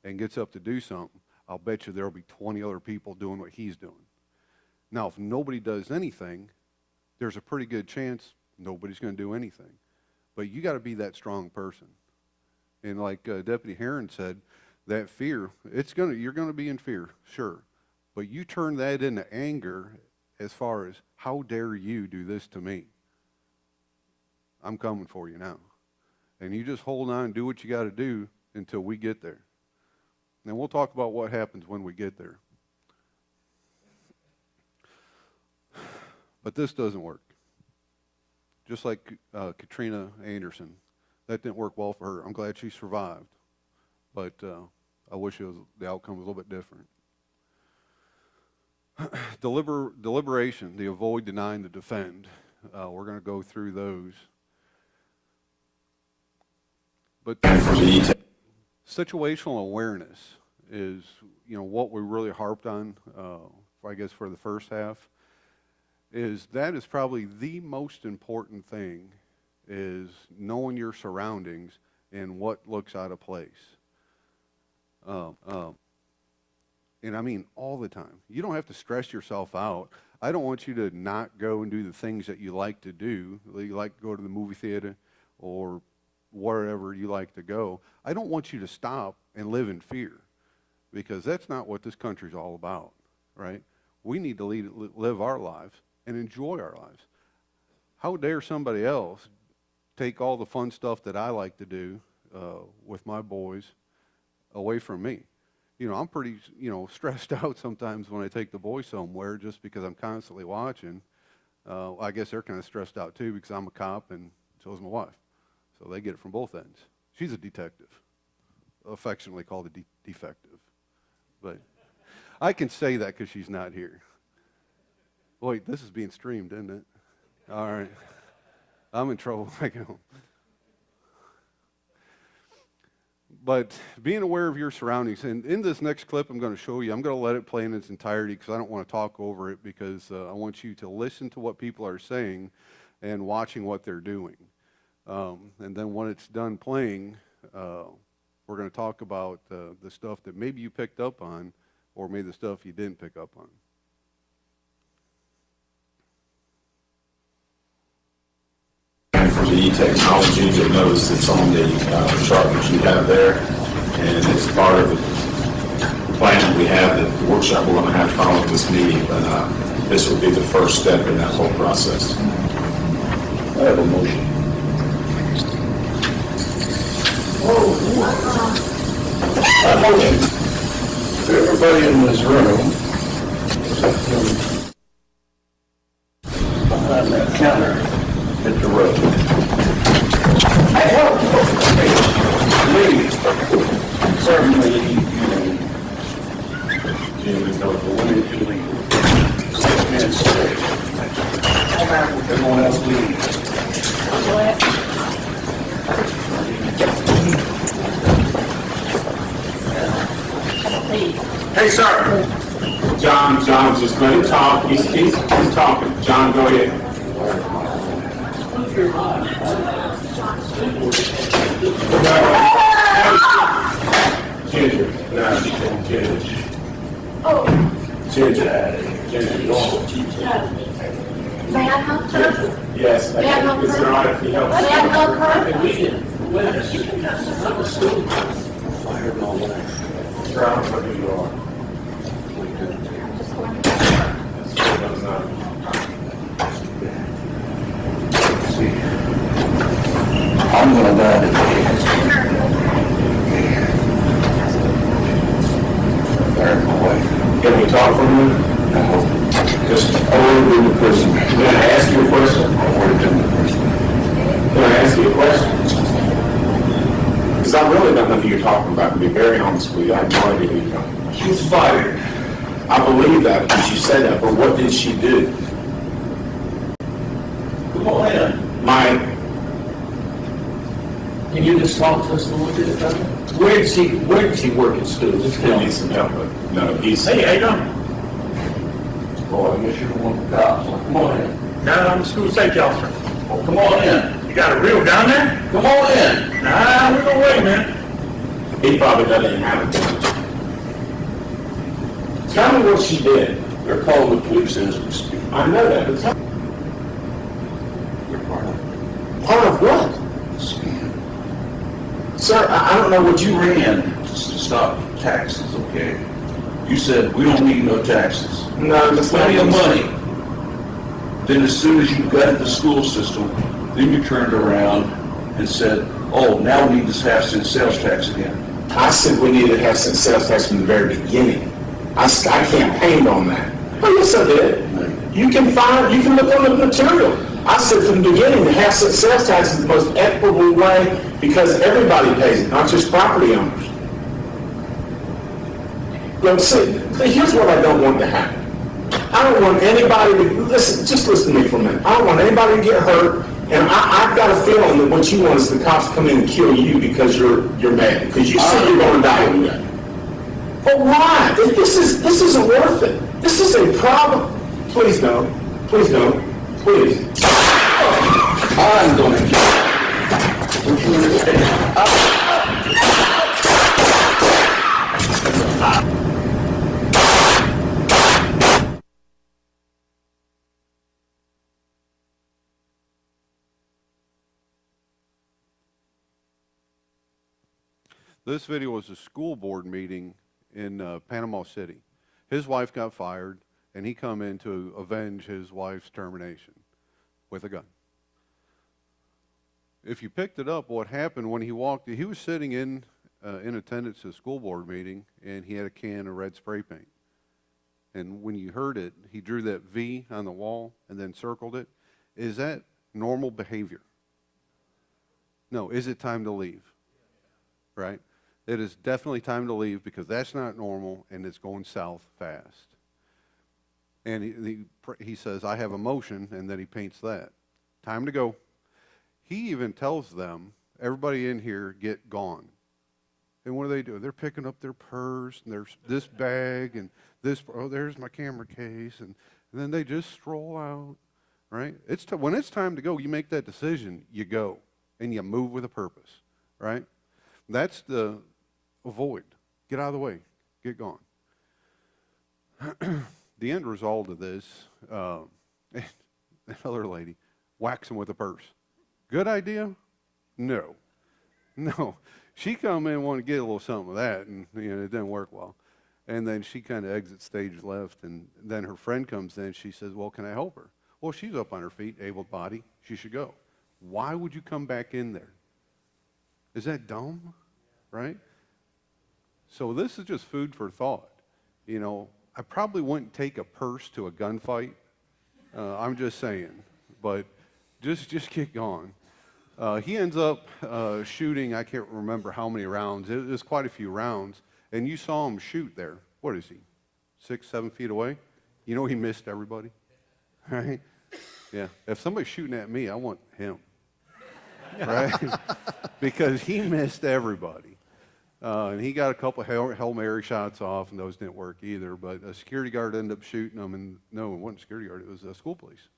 and gets up to do something, I'll bet you there'll be 20 other people doing what he's doing. Now, if nobody does anything, there's a pretty good chance nobody's going to do anything. But you got to be that strong person. And like Deputy Herron said, that fear, you're going to be in fear, sure. But you turn that into anger as far as, how dare you do this to me? I'm coming for you now. And you just hold on and do what you got to do until we get there. And we'll talk about what happens when we get there. But this doesn't work. Just like Katrina Anderson. That didn't work well for her. I'm glad she survived. But I wish the outcome was a little bit different. Deliberation, the avoid, deny, and the defend. We're going to go through those. But situational awareness is, what we really harped on, I guess, for the first half, that is probably the most important thing, is knowing your surroundings and what looks out of place. And I mean all the time. You don't have to stress yourself out. I don't want you to not go and do the things that you like to do. You like to go to the movie theater or wherever you like to go. I don't want you to stop and live in fear, because that's not what this country's all about, right? We need to live our lives and enjoy our lives. How dare somebody else take all the fun stuff that I like to do with my boys away from me? I'm pretty, stressed out sometimes when I take the boys somewhere just because I'm constantly watching. I guess they're kind of stressed out too because I'm a cop and so is my wife. So they get it from both ends. She's a detective, affectionately called a defective. But I can say that because she's not here. Wait, this is being streamed, isn't it? All right. I'm in trouble when I get home. But being aware of your surroundings, and in this next clip I'm going to show you, I'm going to let it play in its entirety because I don't want to talk over it, because I want you to listen to what people are saying and watching what they're doing. And then when it's done playing, we're going to talk about the stuff that maybe you picked up on, or maybe the stuff you didn't pick up on. For the technology to notice it's on the chart that you have there, and it's part of the plan that we have, that the workshop we're going to have following this meeting, but this would be the first step in that whole process. I have a motion. I motion to everybody in this room behind that counter at the road. Please, certainly, Jimmy, Hey, sir. John, just let him talk. He's talking. John, go ahead. Ginger. No, Ginger. Oh. Ginger, normal. May I help her? Yes. May I help her? It's all right if you help. May I help her? Fired and all that. Sir, I don't know who you are. I'm gonna die today. Fired my wife. Can we talk for a minute? No. Just over in the prison. Can I ask you a question? I worked in the prison. Can I ask you a question? Because I really don't know who you're talking about, to be very honest with you. I have no idea who you're talking about. She was fired. I believe that when she said that, but what did she do? Come on in. My, Can you just talk to us a little bit about it? Where did she work at school? Just he tell me. needs some help, but no, he's... Hey, how you doing? Boy, I guess you're the one with the cops. Well, come on in. No, I'm a school safety officer. Well, come on in. You got a reel down there? Come on in. Nah, we're gonna wait, man. He probably doesn't have it. Tell me what she did. They're calling the police as we speak. I know that, but tell You're part of it. part of what? Scam. Sir, I don't know what you ran to stop taxes, okay? You said, we don't need no taxes. No, that's not Plenty of what you money. Then as soon as you got the school system, then you turned around and said, oh, now we need this half-cent sales tax again. I said we needed to have some sales tax from the very beginning. I campaigned on that. Oh, yes, I did. You can look on the material. I said from the beginning, the half-cent sales tax is the most equitable way because everybody pays it, not just property owners. Look, see, here's what I don't want to happen. I don't want anybody to, just listen to me for a minute. I don't want anybody to get hurt, and I've got a feeling that what you want is the cops to come in and kill you because you're mad, because you say you're going to die anyway. But why? This isn't worth it. This is a problem. Please don't. Please don't. Please. I'm going to kill you. Don't you understand? This video was a school board meeting in Panama City. His wife got fired, and he come in to avenge his wife's termination with a gun. If you picked it up, what happened when he walked, he was sitting in attendance at a school board meeting, and he had a can of red spray paint. And when you heard it, he drew that V on the wall and then circled it. Is that normal behavior? No. Is it time to leave? Right? It is definitely time to leave because that's not normal and it's going south fast. And he says, I have a motion, and then he paints that. Time to go. He even tells them, everybody in here get gone. And what do? They're picking up their purse, and there's this bag, and this, oh, there's my camera case, and then they just stroll out, right? When it's time to go, you make that decision, you go, and you move with a purpose, right? That's the avoid. Get out of the way. Get gone. The end result of this, another lady whacks him with a purse. Good idea? No. No. She come in and wanted to get a little something of that, and it didn't work well. And then she kind of exits stage left, and then her friend comes in. She says, well, can I help her? Well, she's up on her feet, able body. She should go. Why would you come back in there? Is that dumb? Right? So this is just food for thought. I probably wouldn't take a purse to a gunfight. I'm just saying. But just get going. He ends up shooting, I can't remember how many rounds. It was quite a few rounds. And you saw him shoot there. What is he? 6, 7 feet away? He missed everybody. Right? Yeah. If somebody's shooting at me, I want him. Right? Because he missed everybody. And he got a couple Hail Mary shots off, and those didn't work either. But a security guard ended up shooting him, and no, it wasn't a security guard, it was a school police.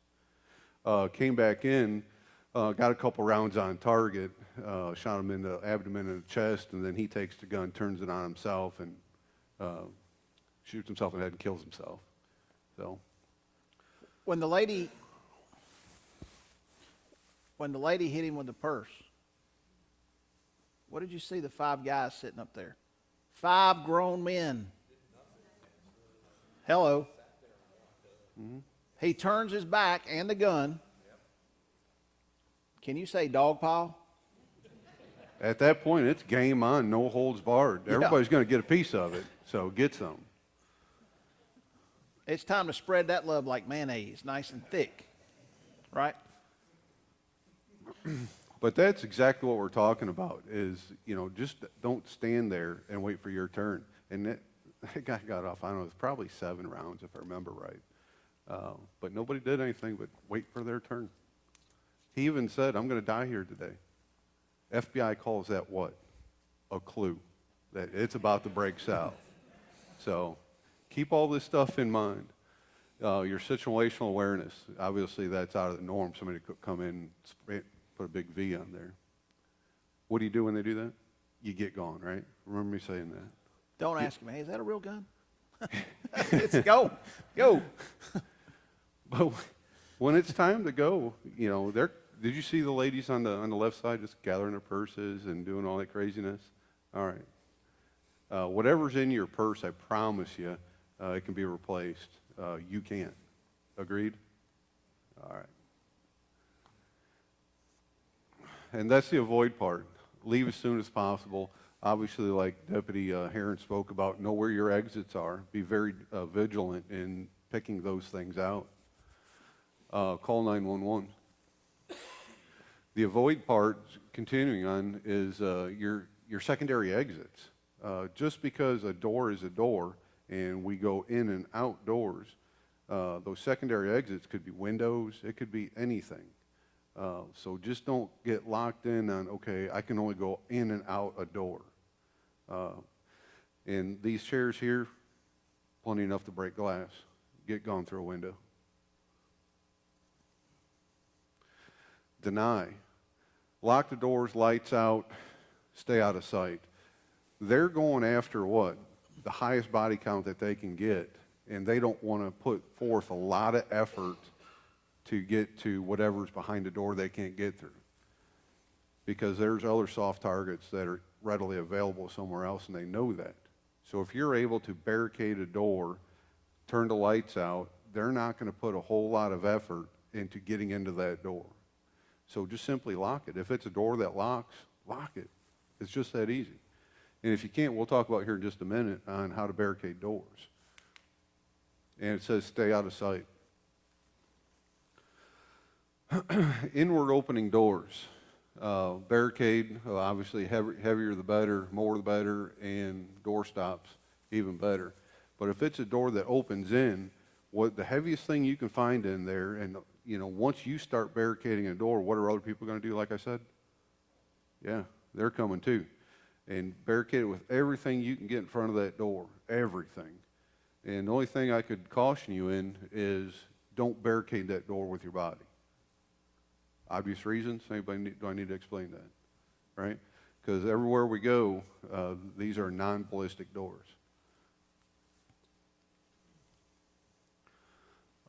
Came back in, got a couple rounds on target, shot him in the abdomen and the chest, and then he takes the gun, turns it on himself, and shoots himself in the head and kills himself. So, When the lady hit him with the purse, what did you see the 5 guys sitting up there? 5 grown men. Hello. mm-hmm. He turns his back and the gun. Can you say dog pile? At that point, it's game on, no holds barred. Yeah. Everybody's going to get a piece of it, so get some. It's time to spread that love like mayonnaise, nice and thick, right? But that's exactly what we're talking about is, just don't stand there and wait for your turn. And that guy got off, I don't know, it was probably 7 rounds if I remember right. But nobody did anything but wait for their turn. He even said, I'm going to die here today. FBI calls that what? A clue. That it's about to break south. So keep all this stuff in mind. Your situational awareness, obviously that's out of the norm. Somebody could come in and put a big V on there. What do you do when they do that? You get gone, right? Remember me saying that. Don't ask him, hey, is that a real gun? It's go. Go. But when it's time to go, did you see the ladies on the left side just gathering their purses and doing all that craziness? All right. Whatever's in your purse, I promise you, it can be replaced. You can't. Agreed? All right. And that's the avoid part. Leave as soon as possible. Obviously, like Deputy Heron spoke about, know where your exits are. Be very vigilant in picking those things out. Call 911. The avoid part, continuing on, is your secondary exits. Just because a door is a door and we go in and out doors, those secondary exits could be windows, it could be anything. So just don't get locked in on, okay, I can only go in and out a door. And these chairs here, plenty enough to break glass. Get gone through a window. Deny. Lock the doors, lights out, stay out of sight. They're going after what? The highest body count that they can get, and they don't want to put forth a lot of effort to get to whatever's behind the door they can't get through. Because there's other soft targets that are readily available somewhere else, and they know that. So if you're able to barricade a door, turn the lights out, they're not going to put a whole lot of effort into getting into that door. So just simply lock it. If it's a door that locks, lock it. It's just that easy. And if you can't, we'll talk about here in just a minute on how to barricade doors. And it says stay out of sight. Inward opening doors. Barricade, obviously heavier the better, more the better, and door stops, even better. But if it's a door that opens in, what the heaviest thing you can find in there, and once you start barricading a door, what are other people going to do, like I said? Yeah, they're coming too. And barricade it with everything you can get in front of that door, everything. And the only thing I could caution you in is don't barricade that door with your body. Obvious reasons. Do I need to explain that? Right? Because everywhere we go, these are non-ballistic doors.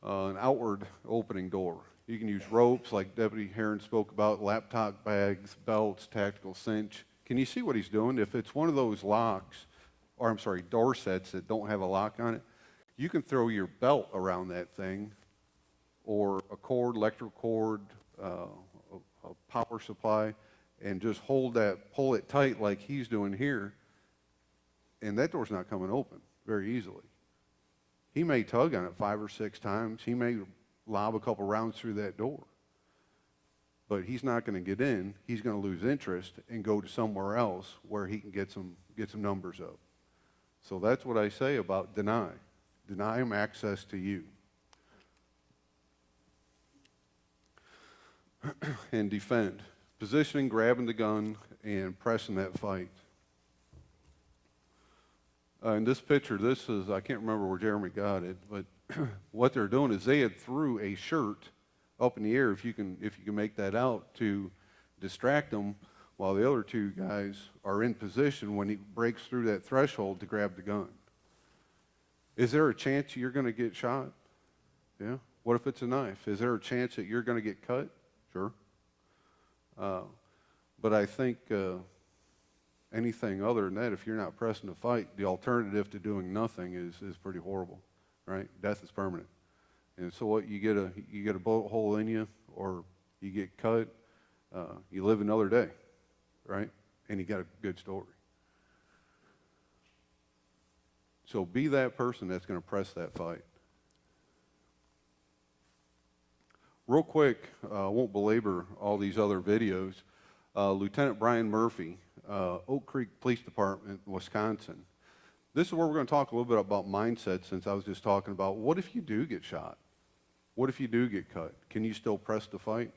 An outward opening door. You can use ropes like Deputy Heron spoke about, laptop bags, belts, tactical cinch. Can you see what he's doing? If it's one of those locks, or I'm sorry, door sets that don't have a lock on it, you can throw your belt around that thing, or a cord, electrical cord, a power supply, and just pull it tight like he's doing here, and that door's not coming open very easily. He may tug on it 5 or 6 times. He may lob a couple rounds through that door. But he's not going to get in. He's going to lose interest and go to somewhere else where he can get some numbers up. So that's what I say about deny. Deny him access to you. And defend. Positioning, grabbing the gun, and pressing that fight. In this picture, this is, I can't remember where Jeremy got it, but what they're doing is they had threw a shirt up in the air, if you can make that out, to distract them while the other two guys are in position when he breaks through that threshold to grab the gun. Is there a chance you're going to get shot? Yeah. What if it's a knife? Is there a chance that you're going to get cut? Sure. But I think anything other than that, if you're not pressing to fight, the alternative to doing nothing is pretty horrible, right? Death is permanent. And so what, you get a bullet hole in you, or you get cut, you live another day, right? And you got a good story. So be that person that's going to press that fight. Real quick, I won't belabor all these other videos. Lieutenant Brian Murphy, Oak Creek Police Department, Wisconsin. This is where we're going to talk a little bit about mindset, since I was just talking about what if you do get shot? What if you do get cut? Can you still press the fight?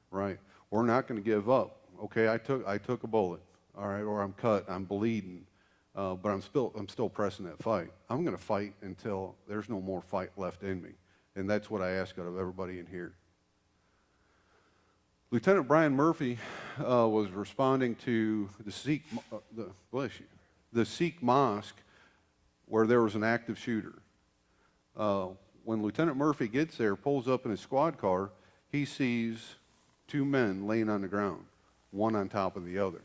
Right? We're not going to give up. Okay, I took a bullet, all right, or I'm cut, I'm bleeding, but I'm still pressing that fight. I'm going to fight until there's no more fight left in me, and that's what I ask out of everybody in here. Lieutenant Brian Murphy was responding to the Sikh mosque where there was an active shooter. When Lieutenant Murphy gets there, pulls up in his squad car, he sees two men laying on the ground, one on top of the other.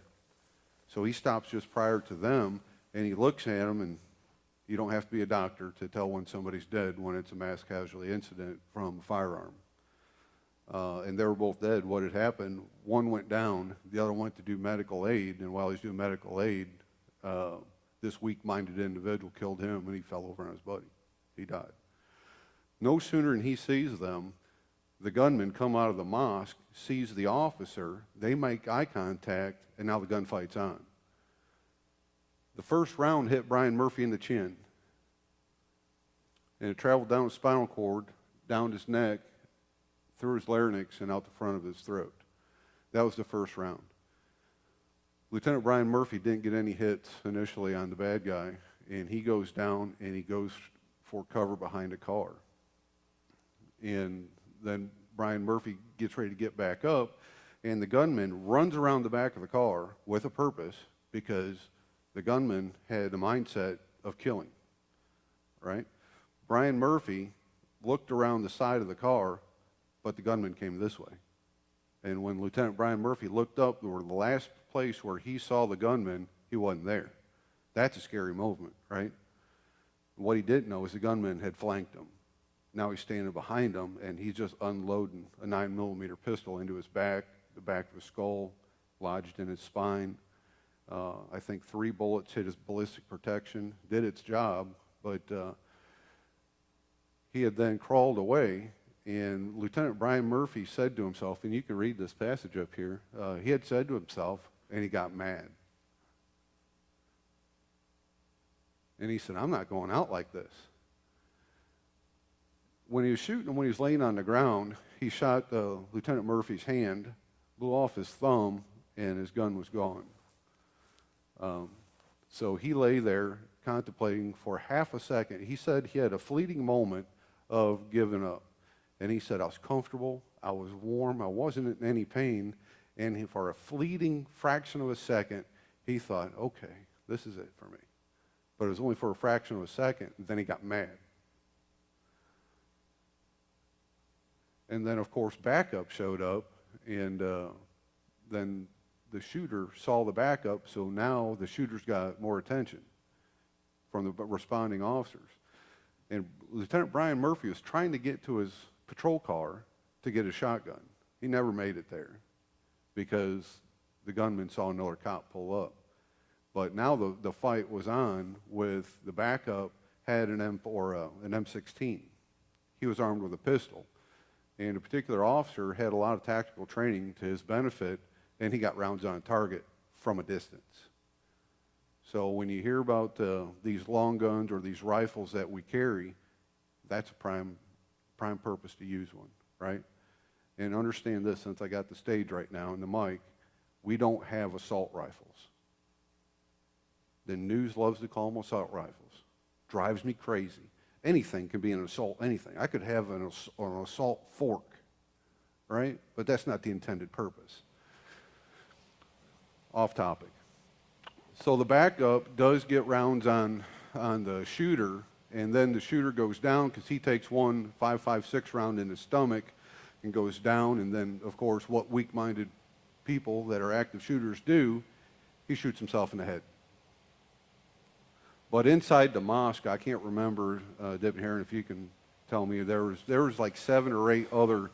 So he stops just prior to them, and he looks at them, and you don't have to be a doctor to tell when somebody's dead when it's a mass casualty incident from a firearm. And they were both dead. What had happened, one went down, the other went to do medical aid, and while he was doing medical aid, this weak-minded individual killed him, and he fell over on his buddy. He died. No sooner than he sees them, the gunman come out of the mosque, sees the officer, they make eye contact, and now the gunfight's on. The first round hit Brian Murphy in the chin, and it traveled down his spinal cord, down his neck, through his larynx, and out the front of his throat. That was the first round. Lieutenant Brian Murphy didn't get any hits initially on the bad guy, and he goes down and he goes for cover behind a car. And then Brian Murphy gets ready to get back up, and the gunman runs around the back of the car with a purpose, because the gunman had a mindset of killing, right? Brian Murphy looked around the side of the car, but the gunman came this way. And when Lieutenant Brian Murphy looked up, the last place where he saw the gunman, he wasn't there. That's a scary movement, right? What he didn't know is the gunman had flanked him. Now he's standing behind him, and he's just unloading a 9mm pistol into his back, the back of his skull, lodged in his spine. I think 3 bullets hit his ballistic protection, did its job, but he had then crawled away. And Lieutenant Brian Murphy said to himself, and you can read this passage up here, he had said to himself, and he got mad. And he said, I'm not going out like this. When he was shooting him, when he was laying on the ground, he shot Lieutenant Murphy's hand, blew off his thumb, and his gun was gone. So he lay there contemplating for half a second. He said he had a fleeting moment of giving up. And he said, I was comfortable, I was warm, I wasn't in any pain. And for a fleeting fraction of a second, he thought, okay, this is it for me. But it was only for a fraction of a second, and then he got mad. And then, of course, backup showed up, and then the shooter saw the backup, so now the shooter's got more attention from the responding officers. And Lieutenant Brian Murphy was trying to get to his patrol car to get a shotgun. He never made it there because the gunman saw another cop pull up. But now the fight was on with the backup had an M16. He was armed with a pistol. And a particular officer had a lot of tactical training to his benefit, and he got rounds on target from a distance. So when you hear about these long guns or these rifles that we carry, that's a prime purpose to use one, right? And understand this, since I got the stage right now and the mic, we don't have assault rifles. The news loves to call them assault rifles. Drives me crazy. Anything can be an assault, anything. I could have an assault fork, right? But that's not the intended purpose. Off topic. So the backup does get rounds on the shooter, and then the shooter goes down because he takes one 5.56 round in the stomach and goes down, and then, of course, what weak-minded people that are active shooters do, he shoots himself in the head. But inside the mosque, I can't remember, Deputy Herron, if you can tell me, there was like 7 or 8 other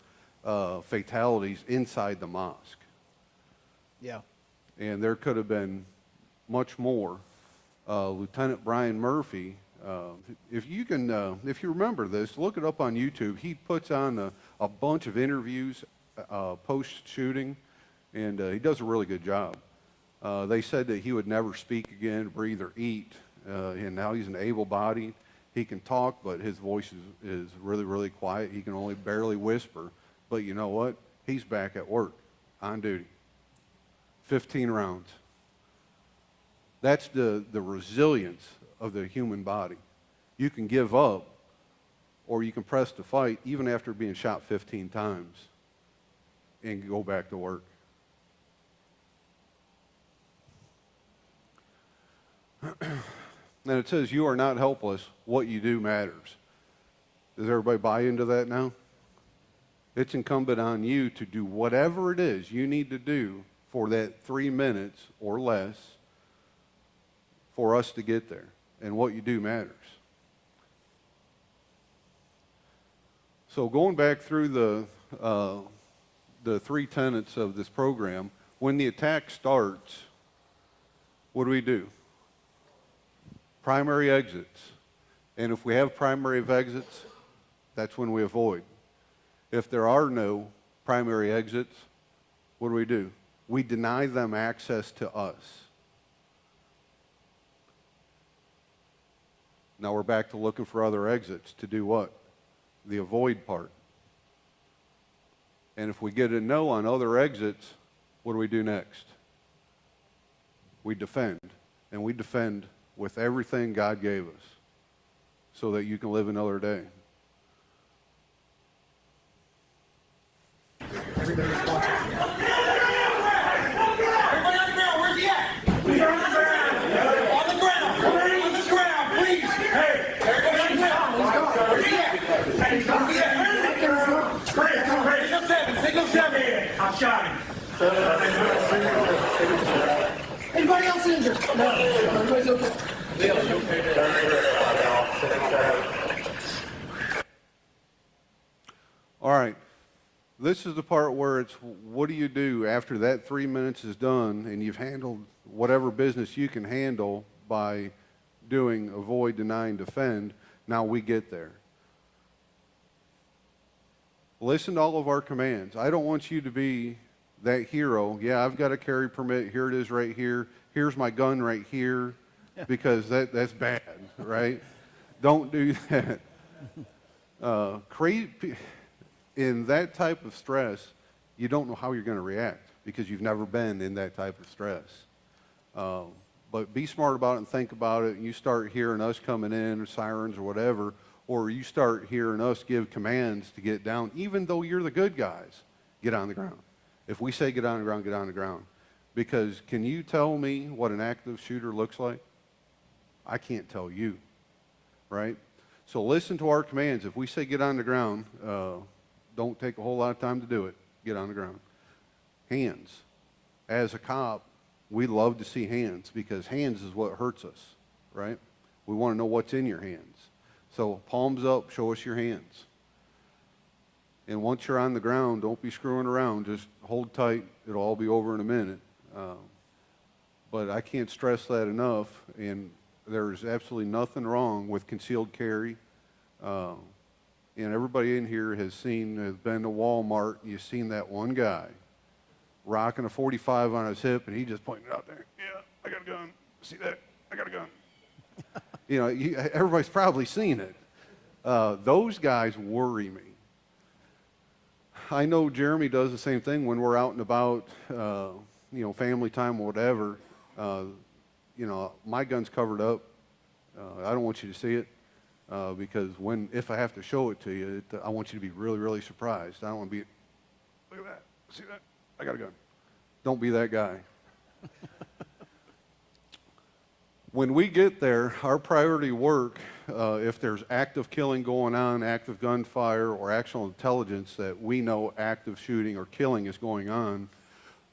fatalities inside the mosque. Yeah. And there could have been much more. Lieutenant Brian Murphy, if you remember this, look it up on YouTube. He puts on a bunch of interviews post-shooting, and he does a really good job. They said that he would never speak again, breathe, or eat, and now he's an able-bodied. He can talk, but his voice is really, really quiet. He can only barely whisper. But you know what? He's back at work, on duty. 15 rounds. That's the resilience of the human body. You can give up, or you can press the fight even after being shot 15 times and go back to work. And it says, you are not helpless. What you do matters. Does everybody buy into that now? It's incumbent on you to do whatever it is you need to do for that 3 minutes or less for us to get there. And what you do matters. So going back through the 3 tenets of this program, when the attack starts, what do? Primary exits. And if we have primary exits, that's when we avoid. If there are no primary exits, what do? We deny them access to us. Now we're back to looking for other exits to do what? The avoid part. And if we get a no on other exits, what do we do next? We defend. And we defend with everything God gave us so that you can live another day. Everybody's watching. Everybody on the ground, where's he at? We are on the ground. On the ground. On the ground, please. Hey, everybody on the ground. Let's go. Where's he at? Hey, where's he at? Great. Single seven. I shot him. Anybody else injured? No. Everybody's okay. All right. This is the part where it's, what do you do after that 3 minutes is done and you've handled whatever business you can handle by doing avoid, deny, and defend? Now we get there. Listen to all of our commands. I don't want you to be that hero. Yeah, I've got a carry permit. Here it is right here. Here's my gun right here, because that's bad, right? Don't do that. In that type of stress, you don't know how you're going to react because you've never been in that type of stress. But be smart about it and think about it, and you start hearing us coming in, or sirens or whatever, or you start hearing us give commands to get down, even though you're the good guys, get on the ground. If we say get on the ground, get on the ground. Because can you tell me what an active shooter looks like? I can't tell you, right? So listen to our commands. If we say get on the ground, don't take a whole lot of time to do it. Get on the ground. Hands. As a cop, we love to see hands because hands is what hurts us, right? We want to know what's in your hands. So palms up, show us your hands. And once you're on the ground, don't be screwing around. Just hold tight. It'll all be over in a minute. But I can't stress that enough, and there's absolutely nothing wrong with concealed carry. And everybody in here has been to Walmart, and you've seen that one guy rocking a 45 on his hip, and he just pointed out there, yeah, I got a gun. See that? I got a gun. Everybody's probably seen it. Those guys worry me. I know Jeremy does the same thing when we're out and about, family time or whatever. you know, my gun's covered up. I don't want you to see it because if I have to show it to you, I want you to be really, really surprised. I don't want to be, look at that, see that? I got a gun. Don't be that guy. When we get there, our priority work, if there's active killing going on, active gunfire, or actual intelligence that we know active shooting or killing is going on,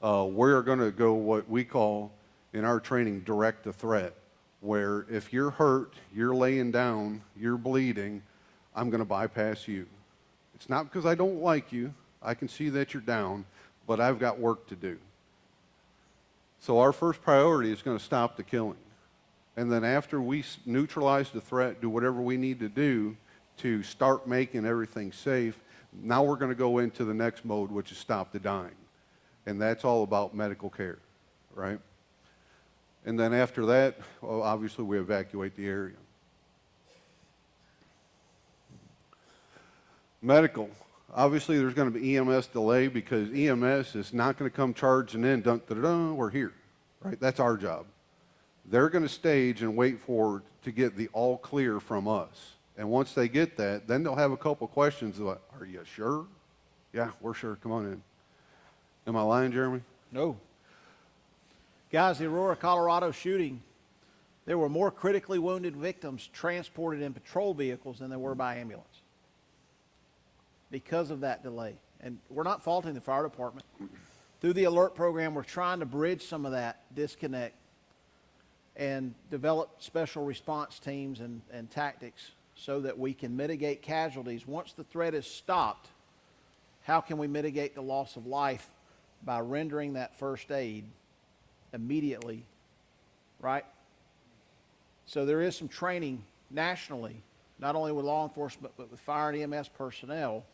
we're going to go what we call in our training direct to threat, where if you're hurt, you're laying down, you're bleeding, I'm going to bypass you. It's not because I don't like you. I can see that you're down, but I've got work to do. So our first priority is going to stop the killing. And then after we neutralize the threat, do whatever we need to do to start making everything safe, now we're going to go into the next mode, which is stop the dying. And that's all about medical care, right? And then after that, well, obviously we evacuate the area. Medical. Obviously there's going to be EMS delay because EMS is not going to come charging in, dun, dun, dun, dun, we're here, right? That's our job. They're going to stage and wait to get the all clear from us. And once they get that, then they'll have a couple questions like, are you sure? Yeah, we're sure. Come on in. Am I lying, Jeremy? No. Guys, the Aurora, Colorado shooting, there were more critically wounded victims transported in patrol vehicles than there were by ambulance because of that delay. And we're not faulting the fire department. Through the alert program, we're trying to bridge some of that disconnect and develop special response teams and tactics so that we can mitigate casualties. Once the threat is stopped, how can we mitigate the loss of life? By rendering that first aid immediately, right? So there is some training nationally, not only with law enforcement, but with fire and EMS personnel.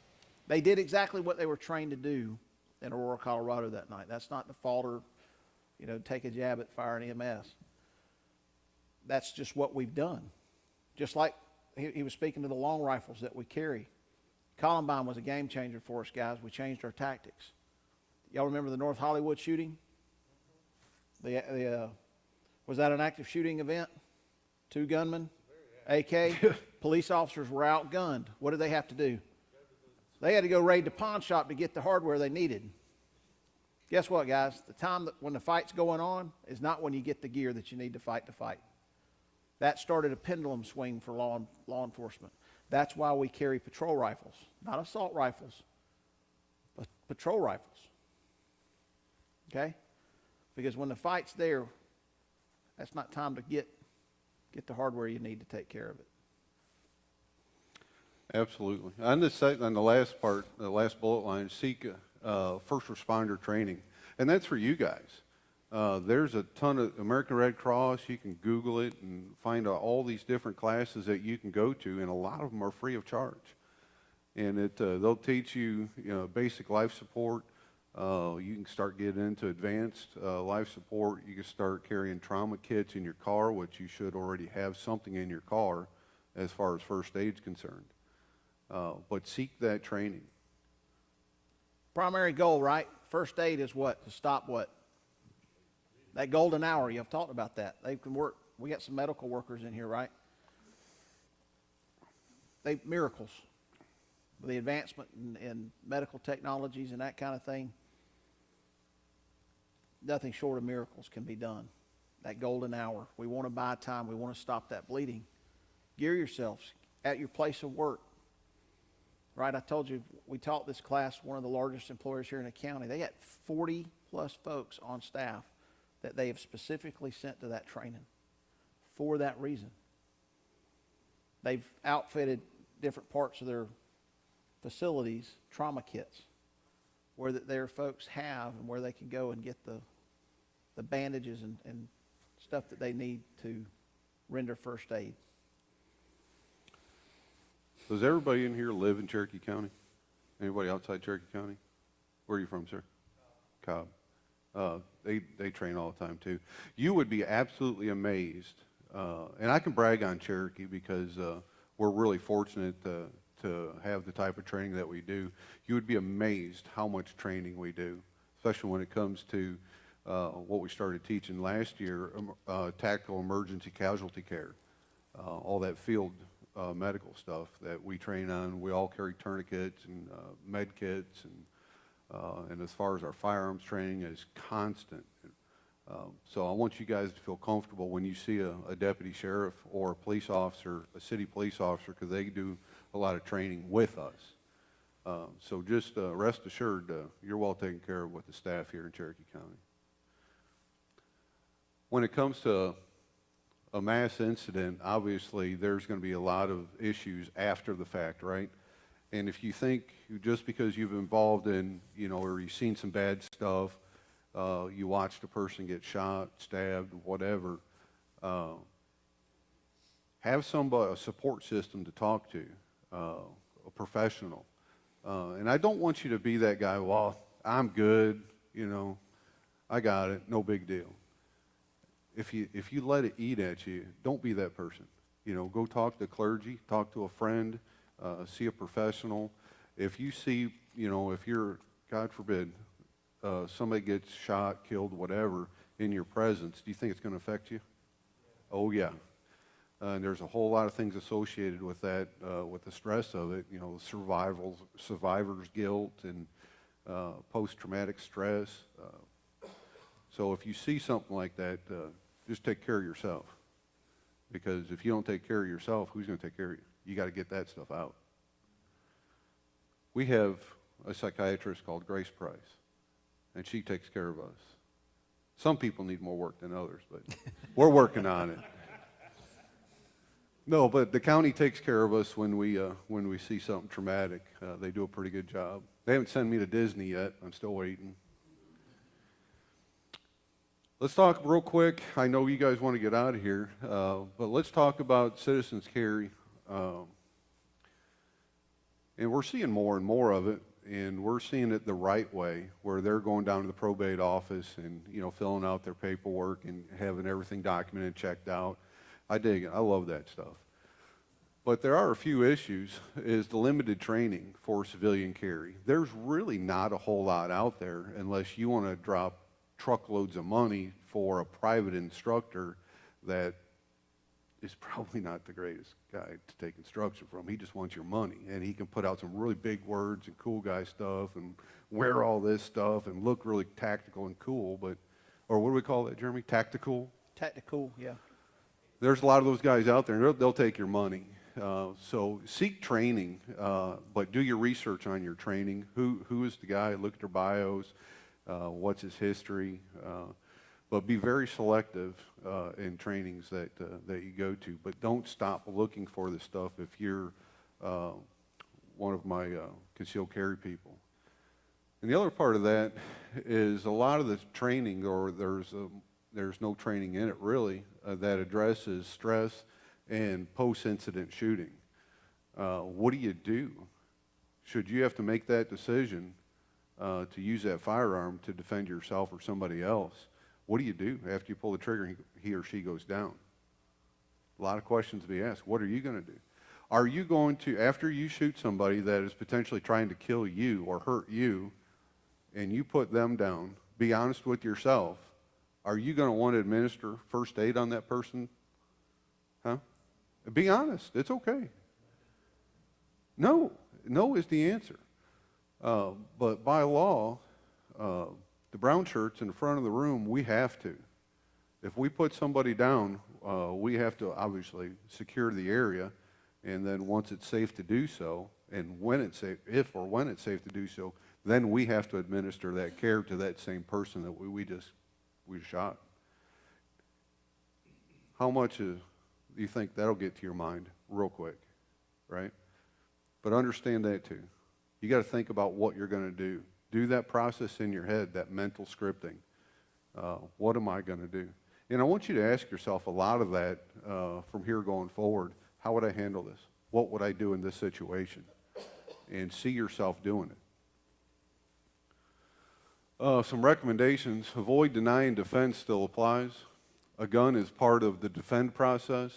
They did exactly what they were trained to do in Aurora, Colorado that night. That's not the fault or, you know, take a jab at fire and EMS. That's just what we've done. Just like he was speaking to the long rifles that we carry. Columbine was a game changer for us, guys. We changed our tactics. Y'all remember the North Hollywood shooting? Was that an active shooting event? 2 gunmen, AK, police officers were outgunned. What did they have to do? They had to go raid the pawn shop to get the hardware they needed. Guess what, guys? The time when the fight's going on is not when you get the gear that you need to fight the fight. That started a pendulum swing for law enforcement. That's why we carry patrol rifles, not assault rifles, but patrol rifles. Okay? Because when the fight's there, that's not time to get the hardware you need to take care of it. Absolutely. On the last part, the last bullet line, seek first responder training. And that's for you guys. There's a ton of American Red Cross. You can Google it and find all these different classes that you can go to, and a lot of them are free of charge. And they'll teach you, basic life support. You can start getting into advanced life support. You can start carrying trauma kits in your car, which you should already have something in your car as far as first aid's concerned. But seek that training. Primary goal, right? First aid is what? To stop what? That golden hour. You've talked about that. They can work. We got some medical workers in here, right? Miracles. The advancement in medical technologies and that kind of thing. Nothing short of miracles can be done. That golden hour. We want to buy time. We want to stop that bleeding. Gear yourselves at your place of work. Right, I told you, we taught this class, one of the largest employers here in the county. They got 40 plus folks on staff that they have specifically sent to that training for that reason. They've outfitted different parts of their facilities, trauma kits, where their folks have and where they can go and get the bandages and stuff that they need to render first aid. Does everybody in here live in Cherokee County? Anybody outside Cherokee County? Where are you from, sir? Cobb. They train all the time too. You would be absolutely amazed, and I can brag on Cherokee because we're really fortunate to have the type of training that we do. You would be amazed how much training we do, especially when it comes to what we started teaching last year, tactical emergency casualty care, all that field medical stuff that we train on. We all carry tourniquets and med kits, and as far as our firearms training is constant. So I want you guys to feel comfortable when you see a deputy sheriff or a police officer, a city police officer, because they do a lot of training with us. So just rest assured, you're well taken care of with the staff here in Cherokee County. When it comes to a mass incident, obviously there's going to be a lot of issues after the fact, right? And if you think just because you've been involved in, or you've seen some bad stuff, you watched a person get shot, stabbed, whatever, have somebody, a support system to talk to, a professional. And I don't want you to be that guy, well, I'm good, I got it, no big deal. If you let it eat at you, don't be that person. Go talk to clergy, talk to a friend, see a professional. If you see, if you're, God forbid, somebody gets shot, killed, whatever, in your presence, do you think it's going to affect you? Oh, yeah. And there's a whole lot of things associated with that, with the stress of it, survivor's guilt and post-traumatic stress. So if you see something like that, just take care of yourself. Because if you don't take care of yourself, who's going to take care of you? You got to get that stuff out. We have a psychiatrist called Grace Price, and she takes care of us. Some people need more work than others, but we're working on it. No, but the county takes care of us when we see something traumatic. They do a pretty good job. They haven't sent me to Disney yet. I'm still waiting. Let's talk real quick. I know you guys want to get out of here, but let's talk about citizens carry. And we're seeing more and more of it, and we're seeing it the right way, where they're going down to the probate office and filling out their paperwork and having everything documented, checked out. I dig it. I love that stuff. But there are a few issues, is the limited training for civilian carry. There's really not a whole lot out there unless you want to drop truckloads of money for a private instructor that is probably not the greatest guy to take instruction from. He just wants your money, and he can put out some really big words and cool guy stuff and wear all this stuff and look really tactical and cool, or what do we call that, Jeremy? Tactical? Tactical, yeah. There's a lot of those guys out there, and they'll take your money. So seek training, but do your research on your training. Who is the guy? Look at their bios. What's his history? But be very selective in trainings that you go to. But don't stop looking for this stuff if you're one of my concealed carry people. And the other part of that is a lot of the training, or there's no training in it really, that addresses stress and post-incident shooting. What do you do? Should you have to make that decision to use that firearm to defend yourself or somebody else? What do you do after you pull the trigger and he or she goes down? A lot of questions to be asked. What are you going to do? Are you going to, after you shoot somebody that is potentially trying to kill you or hurt you, and you put them down, be honest with yourself, are you going to want to administer first aid on that person? Huh? Be honest. It's okay. No. No is the answer. But by law, the brown shirts in the front of the room, we have to. If we put somebody down, we have to obviously secure the area, and then once it's safe to do so, and when it's safe, if or when it's safe to do so, then we have to administer that care to that same person that we just shot. How much do you think that'll get to your mind real quick, right? But understand that too. You got to think about what you're going to do. Do that process in your head, that mental scripting. What am I going to do? And I want you to ask yourself a lot of that from here going forward. How would I handle this? What would I do in this situation? And see yourself doing it. Some recommendations. Avoid, deny, and defend still applies. A gun is part of the defend process.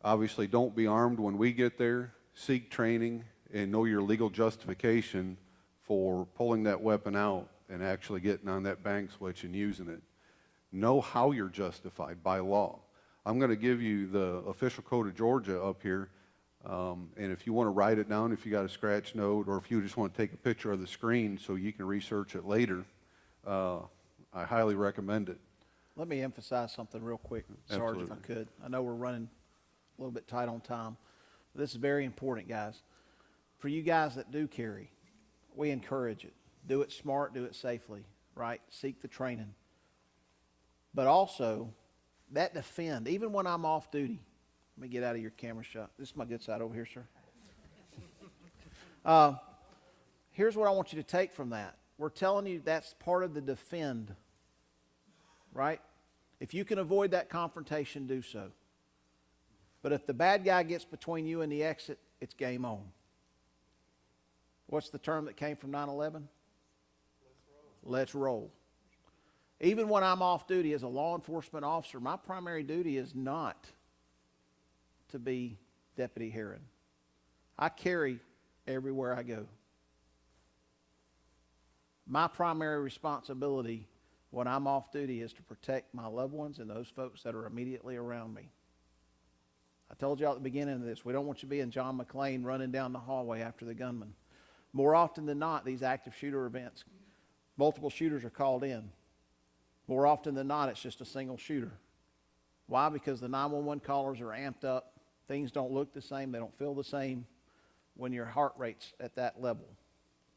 Obviously, don't be armed when we get there. Seek training and know your legal justification for pulling that weapon out and actually getting on that bang switch and using it. Know how you're justified by law. I'm going to give you the official code of Georgia up here, and if you want to write it down, if you got a scratch note, or if you just want to take a picture of the screen so you can research it later, I highly recommend it. Let me emphasize something real quick, Sarge, if I Absolutely. could. I know we're running a little bit tight on time. This is very important, guys. For you guys that do carry, we encourage it. Do it smart, do it safely, right? Seek the training. But also, that defend, even when I'm off duty, let me get out of your camera shot. This is my good side over here, sir. Here's what I want you to take from that. We're telling you that's part of the defend, right? If you can avoid that confrontation, do so. But if the bad guy gets between you and the exit, it's game on. What's the term that came from 9/11? Let's roll. Even when I'm off duty as a law enforcement officer, my primary duty is not to be Deputy Heron. I carry everywhere I go. My primary responsibility when I'm off duty is to protect my loved ones and those folks that are immediately around me. I told you at the beginning of this, we don't want you being John McClane running down the hallway after the gunman. More often than not, these active shooter events, multiple shooters are called in. More often than not, it's just a single shooter. Why? Because the 911 callers are amped up. Things don't look the same. They don't feel the same when your heart rate's at that level,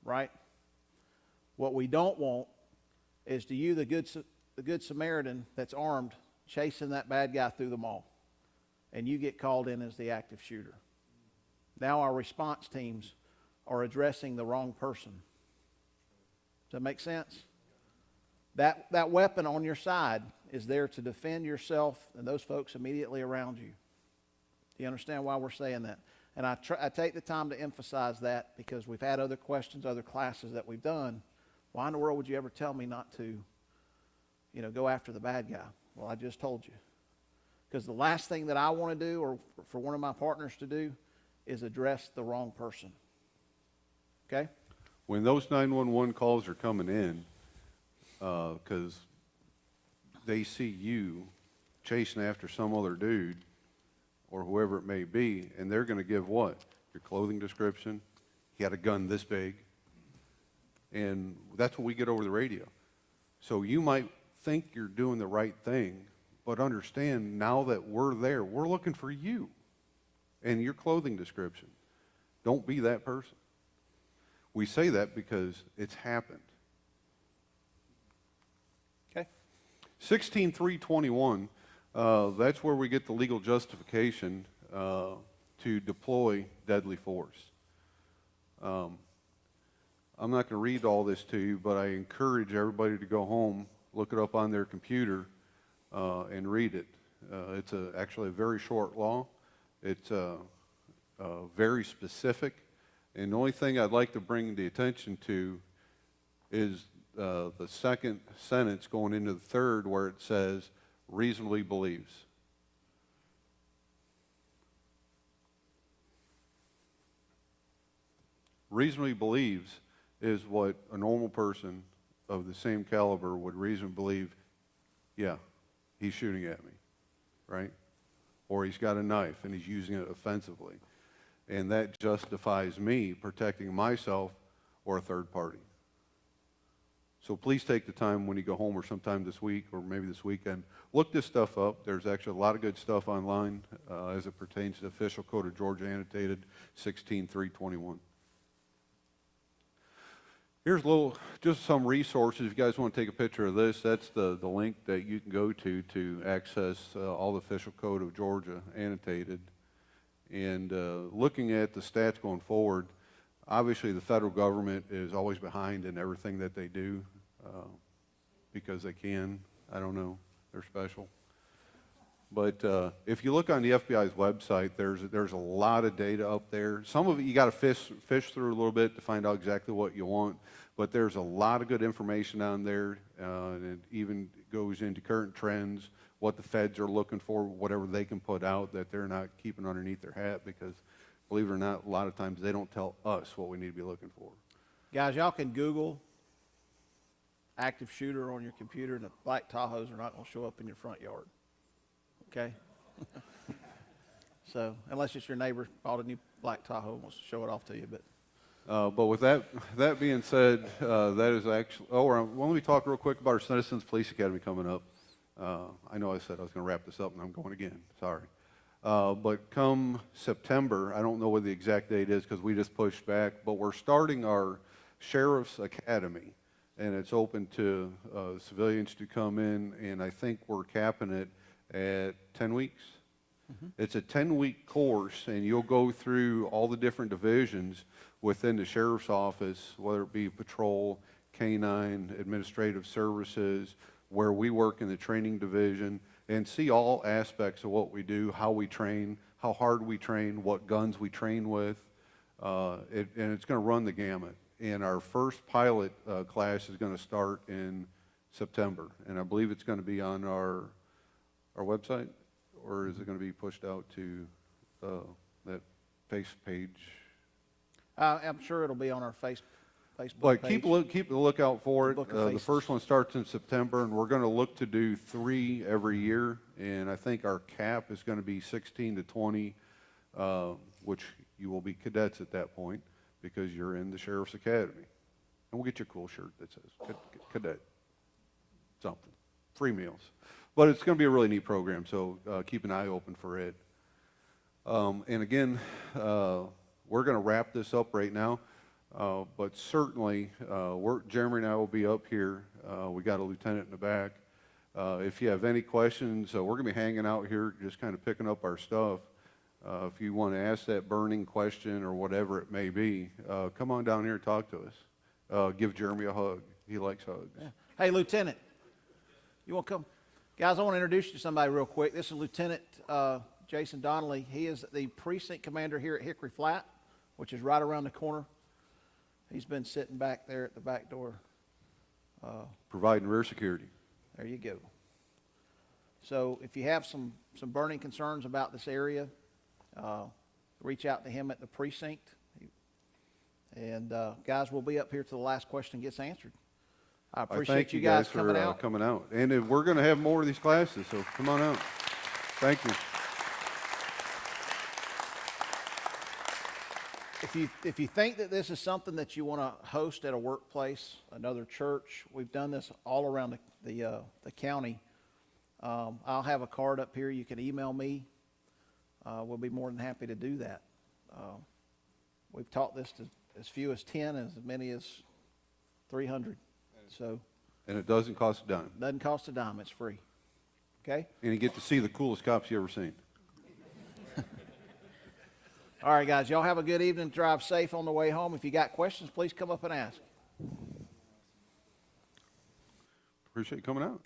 right? What we don't want is to you, the good Samaritan that's armed, chasing that bad guy through the mall, and you get called in as the active shooter. Now our response teams are addressing the wrong person. Does that make sense? That weapon on your side is there to defend yourself and those folks immediately around you. Do you understand why we're saying that? And I take the time to emphasize that because we've had other questions, other classes that we've done. Why in the world would you ever tell me not to, go after the bad guy? Well, I just told you. Because the last thing that I want to do, or for one of my partners to do, is address the wrong person. Okay? When those 911 calls are coming in, because they see you chasing after some other dude or whoever it may be, and they're going to give what? Your clothing description. He had a gun this big. And that's what we get over the radio. So you might think you're doing the right thing, but understand now that we're there, we're looking for you and your clothing description. Don't be that person. We say that because it's happened. Okay. 16.321, that's where we get the legal justification to deploy deadly force. I'm not going to read all this to you, but I encourage everybody to go home, look it up on their computer, and read it. It's actually a very short law. It's very specific. And the only thing I'd like to bring the attention to is the second sentence going into the third where it says, reasonably believes. Reasonably believes is what a normal person of the same caliber would reasonably believe, yeah, he's shooting at me, right? Or he's got a knife and he's using it offensively. And that justifies me protecting myself or a third party. So please take the time when you go home or sometime this week or maybe this weekend, look this stuff up. There's actually a lot of good stuff online as it pertains to the official code of Georgia annotated 16.321. Here's just some resources. If you guys want to take a picture of this, that's the link that you can go to access all the official code of Georgia annotated. And looking at the stats going forward, obviously the federal government is always behind in everything that they do because they can. I don't know. They're special. But if you look on the FBI's website, there's a lot of data up there. Some of it you got to fish through a little bit to find out exactly what you want. But there's a lot of good information on there, and it even goes into current trends, what the feds are looking for, whatever they can put out that they're not keeping underneath their hat. Because believe it or not, a lot of times they don't tell us what we need to be looking for. Guys, y'all can Google active shooter on your computer, and the black Tahoes are not going to show up in your front yard. Okay? So, unless it's your neighbor bought a new black Tahoe and wants to show it off to you, But with that being said, that is actually, well, let me talk real quick about our Citizens Police Academy coming up. I know I said I was going to wrap this up, and I'm going again. Sorry. But come September, I don't know what the exact date is because we just pushed back, but we're starting our Sheriff's Academy, and it's open to civilians to come in, and I think we're capping it at 10 weeks. It's a 10-week course, and you'll go through all the different divisions within the sheriff's office, whether it be patrol, canine, administrative services, where we work in the training division, and see all aspects of what we do, how we train, how hard we train, what guns we train with, and it's going to run the gamut. And our first pilot class is going to start in September, and I believe it's going to be on our website, or is it going to be pushed out to that face page? I'm sure it'll be on our Facebook But page. keep a lookout for it. Book of The Faces. first one starts in September, and we're going to look to do 3 every year. And I think our cap is going to be 16 to 20, which you will be cadets at that point because you're in the Sheriff's Academy. And we'll get you a cool shirt that says cadet something, free meals. But it's going to be a really neat program, so keep an eye open for it. And again, we're going to wrap this up right now. But certainly, Jeremy and I will be up here. We got a lieutenant in the back. If you have any questions, we're going to be hanging out here, just kind of picking up our stuff. If you want to ask that burning question or whatever it may be, come on down here and talk to us. Give Jeremy a hug. He likes hugs. Yeah. Hey, Lieutenant, you want to come? Guys, I want to introduce you to somebody real quick. This is Lieutenant Jason Donnelly. He is the precinct commander here at Hickory Flat, which is right around the corner. He's been sitting back there at the back door. Providing rear security. There you go. So if you have some burning concerns about this area, reach out to him at the precinct. And guys, we'll be up here till the last question gets answered. I appreciate thank you guys for coming out. coming out. And we're going to have more of these classes, so come on out. Thank you. If you think that this is something that you want to host at a workplace, another church, we've done this all around the county. I'll have a card up here. You can email me. We'll be more than happy to do that. We've taught this to as few as 10, as many as 300. So. And it doesn't cost a dime. Doesn't cost a dime. It's free. Okay? And you get to see the coolest cops you ever seen. All right, guys. Y'all have a good evening. Drive safe on the way home. If you got questions, please come up and ask. Appreciate you coming out.